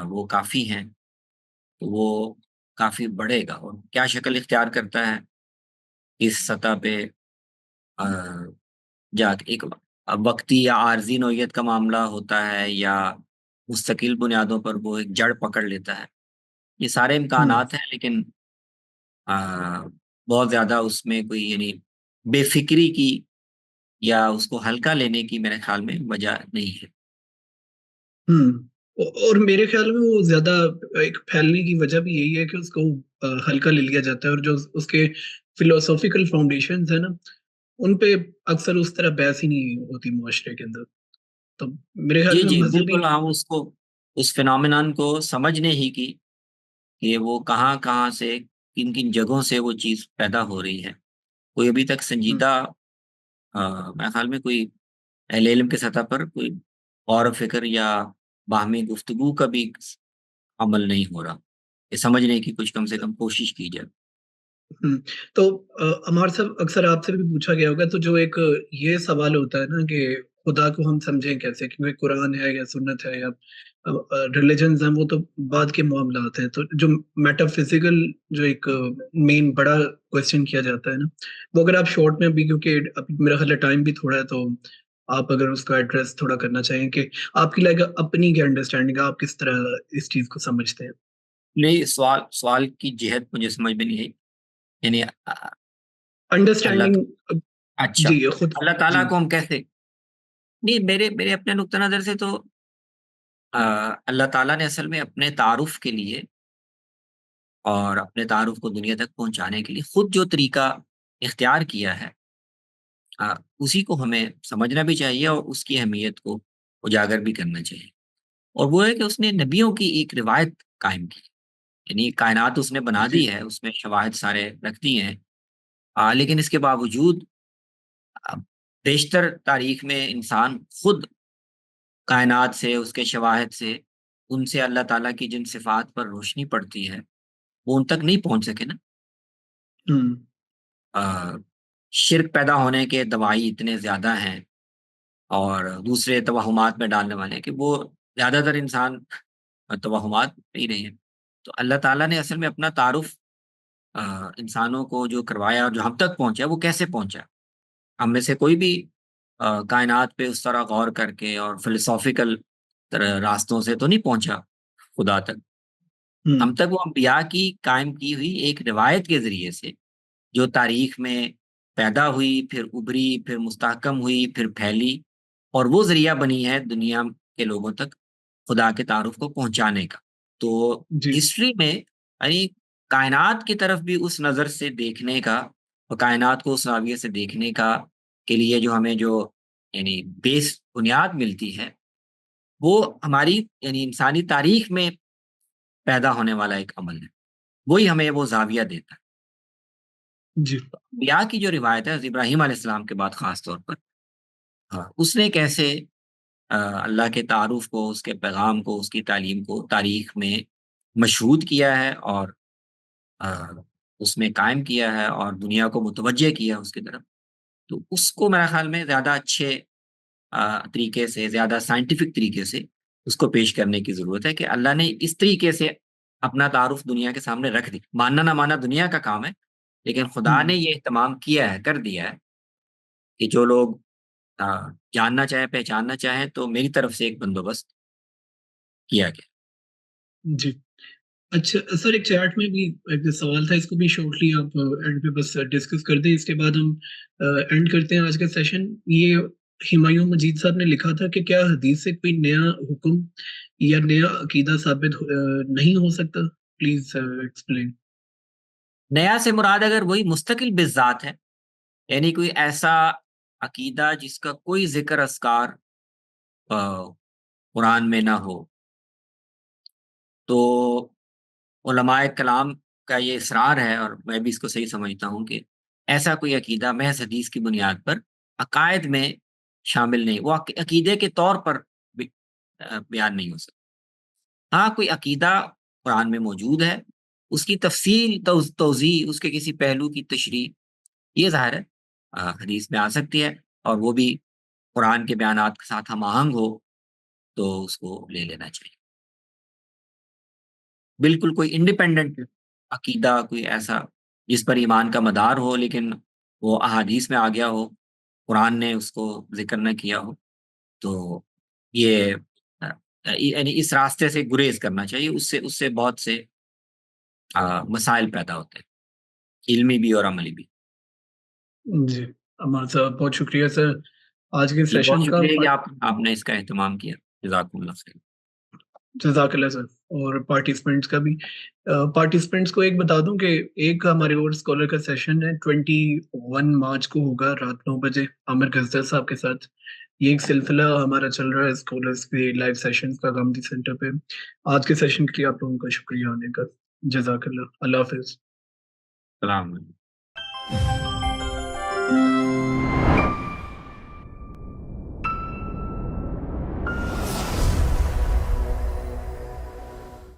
وہ کافی ہیں، تو وہ کافی بڑھے گا. اور کیا شکل اختیار کرتا ہے اس سطح پہ جا کے ایک وقتی یا عارضی نوعیت کا معاملہ ہوتا ہے یا مستقل بنیادوں پر وہ ایک جڑ پکڑ لیتا ہے، یہ سارے امکانات ہیں. لیکن بہت زیادہ اس میں کوئی یعنی بے فکری کی یا اس کو ہلکا لینے کی میرے خیال میں وجہ نہیں ہے. اور میرے خیال میں وہ زیادہ ایک پھیلنے کی وجہ بھی یہی ہے کہ اس کو ہلکا لے لیا جاتا ہے، اور جو اس کے فلوسافیکل فاؤنڈیشنز ہیں نا، ان پہ اکثر اس طرح بحث ہی نہیں ہوتی معاشرے کے اندر. تو میرے خیال جی میں جی مذہبی بالکل، ہم اس کو اس فینومینن کو سمجھنے ہی کی کہ وہ کہاں سے کن کن جگہوں سے وہ چیز پیدا ہو رہی ہے، کوئی ابھی تک سنجیدہ میرے خیال میں کوئی اہل علم کے سطح پر کوئی غور و فکر یا باہمی گفتگو کا بھی عمل نہیں ہو رہا. یہ سمجھنے کی کچھ کم سے کم کوشش کی جائے. تو عمار صاحب اکثر آپ سے بھی پوچھا گیا ہوگا، تو جو ایک یہ سوال ہوتا ہے نا کہ خدا کو ہم سمجھیں کیسے، کیونکہ قرآن ہے یا سنت ہے یا ریلیجنز ہیں، وہ تو بعد کے معاملات ہیں. تو جو میٹا فزیکل جو ایک مین بڑا کوشچن کیا جاتا ہے نا، وہ اگر آپ شارٹ میں بھی، کیونکہ میرا خیال ہے ٹائم بھی تھوڑا ہے، تو آپ اگر اس کا ایڈریس تھوڑا کرنا چاہیں کہ آپ کی لائک اپنی کیا انڈرسٹینڈنگ ہے، آپ کس طرح اس چیز کو سمجھتے ہیں؟ نہیں، سوال کی جہت مجھے سمجھ میں نہیں آئی. یعنی اللہ انڈرسٹینڈنگ اچھا، جی خود اللہ تعالیٰ جی کو ہم کیسے، نہیں، میرے اپنے نقطہ نظر سے تو اللہ تعالیٰ نے اصل میں اپنے تعارف کے لیے اور اپنے تعارف کو دنیا تک پہنچانے کے لیے خود جو طریقہ اختیار کیا ہے، اسی کو ہمیں سمجھنا بھی چاہیے اور اس کی اہمیت کو اجاگر بھی کرنا چاہیے. اور وہ ہے کہ اس نے نبیوں کی ایک روایت قائم کی. یعنی کائنات اس نے بنا جی دی ہے، اس میں شواہد سارے رکھ دیے ہیں. لیکن اس کے باوجود آ، بیشتر تاریخ میں انسان خود کائنات سے، اس کے شواہد سے، ان سے اللہ تعالیٰ کی جن صفات پر روشنی پڑتی ہے وہ ان تک نہیں پہنچ سکے نا. ہوں آ، شرک پیدا ہونے کے دوائی اتنے زیادہ ہیں اور دوسرے توہمات میں ڈالنے والے ہیں کہ وہ زیادہ تر انسان توہمات ہی رہے ہیں. تو اللہ تعالیٰ نے اصل میں اپنا تعارف انسانوں کو جو کروایا اور جو ہم تک پہنچا وہ کیسے پہنچا. ہم میں سے کوئی بھی کائنات پہ اس طرح غور کر کے اور فلسافیکل راستوں سے تو نہیں پہنچا خدا تک. ہم تک وہ انبیاء کی قائم کی ہوئی ایک روایت کے ذریعے سے جو تاریخ میں پیدا ہوئی، پھر ابھری، پھر مستحکم ہوئی، پھر پھیلی، اور وہ ذریعہ بنی ہے دنیا کے لوگوں تک خدا کے تعارف کو پہنچانے کا. تو جی ہسٹری میں یعنی کائنات کی طرف بھی اس نظر سے دیکھنے کا اور کائنات کو اس زاویے سے دیکھنے کا کے لیے جو ہمیں جو یعنی بیس بنیاد ملتی ہے وہ ہماری یعنی انسانی تاریخ میں پیدا ہونے والا ایک عمل ہے. وہی ہمیں وہ زاویہ دیتا ہے. جی انبیاء کی جو روایت ہے ابراہیم علیہ السلام کے بعد خاص طور پر، اس نے کیسے اللہ کے تعارف کو، اس کے پیغام کو، اس کی تعلیم کو تاریخ میں مشہود کیا ہے اور اس میں قائم کیا ہے اور دنیا کو متوجہ کیا اس کی طرف. تو اس کو میرا خیال میں زیادہ اچھے طریقے سے، زیادہ سائنٹیفک طریقے سے اس کو پیش کرنے کی ضرورت ہے کہ اللہ نے اس طریقے سے اپنا تعارف دنیا کے سامنے رکھ دی. ماننا نہ ماننا دنیا کا کام ہے، لیکن خدا نے یہ اہتمام کیا ہے، کر دیا ہے کہ جو لوگ جاننا چاہیں، پہچاننا چاہیں، تو میری طرف سے ایک بندوبست کیا گیا. جی اچھا سر، ایک چیٹ میں بھی ایک سوال تھا، اس کو بھی شارٹلی آپ اینڈ پہ بس ڈسکس کر دیں، اس کے بعد ہم اینڈ کرتے ہیں آج کا سیشن. یہ ہمایوں مجید صاحب نے لکھا تھا کہ کیا حدیث سے کوئی نیا حکم یا نیا عقیدہ ثابت نہیں ہو سکتا؟ Please explain. نیا سے مراد اگر وہی مستقل بالذات ہے، یعنی کوئی ایسا عقیدہ جس کا کوئی ذکر اذکار قرآن میں نہ ہو، تو علماء کلام کا یہ اصرار ہے اور میں بھی اس کو صحیح سمجھتا ہوں کہ ایسا کوئی عقیدہ محض حدیث کی بنیاد پر عقائد میں شامل نہیں، وہ عقیدے کے طور پر بیان نہیں ہو سکتا. ہاں کوئی عقیدہ قرآن میں موجود ہے، اس کی تفصیل، توضیح، اس کے کسی پہلو کی تشریح، یہ ظاہر ہے حدیث میں آ سکتی ہے، اور وہ بھی قرآن کے بیانات کے ساتھ ہم آہنگ ہو تو اس کو لے لینا چاہیے. بالکل کوئی انڈیپینڈنٹ عقیدہ، کوئی ایسا جس پر ایمان کا مدار ہو لیکن وہ احادیث میں آ گیا ہو، قرآن نے اس کو ذکر نہ کیا ہو، تو یہ یعنی اس راستے سے گریز کرنا چاہیے. اس سے بہت سے مسائل پیدا ہوتے ہیں، علمی بھی اور عملی بھی. جی عمار صاحب بہت شکریہ سر آج کے بہت سیشن کا. شکریہ کہ آپ نے اس کا اہتمام کیا. جزاکم اللہ خیر. جزاک اللہ سر. اور پارٹیسپینٹس کا بھی، پارٹیسپینٹس کو ایک بتا دوں کہ ایک ہمارے اور اسکالر کا سیشن ہے 21 مارچ کو ہوگا رات 9 بجے عامر غزدر صاحب کے ساتھ. یہ ایک سلسلہ ہمارا چل رہا ہے اسکالرس کے لائیو سیشنز کا گامدی سینٹر پہ. آج کے سیشن کے لیے آپ لوگوں کا شکریہ آنے کا. جزاک اللہ. اللہ حافظ. السلام علیکم.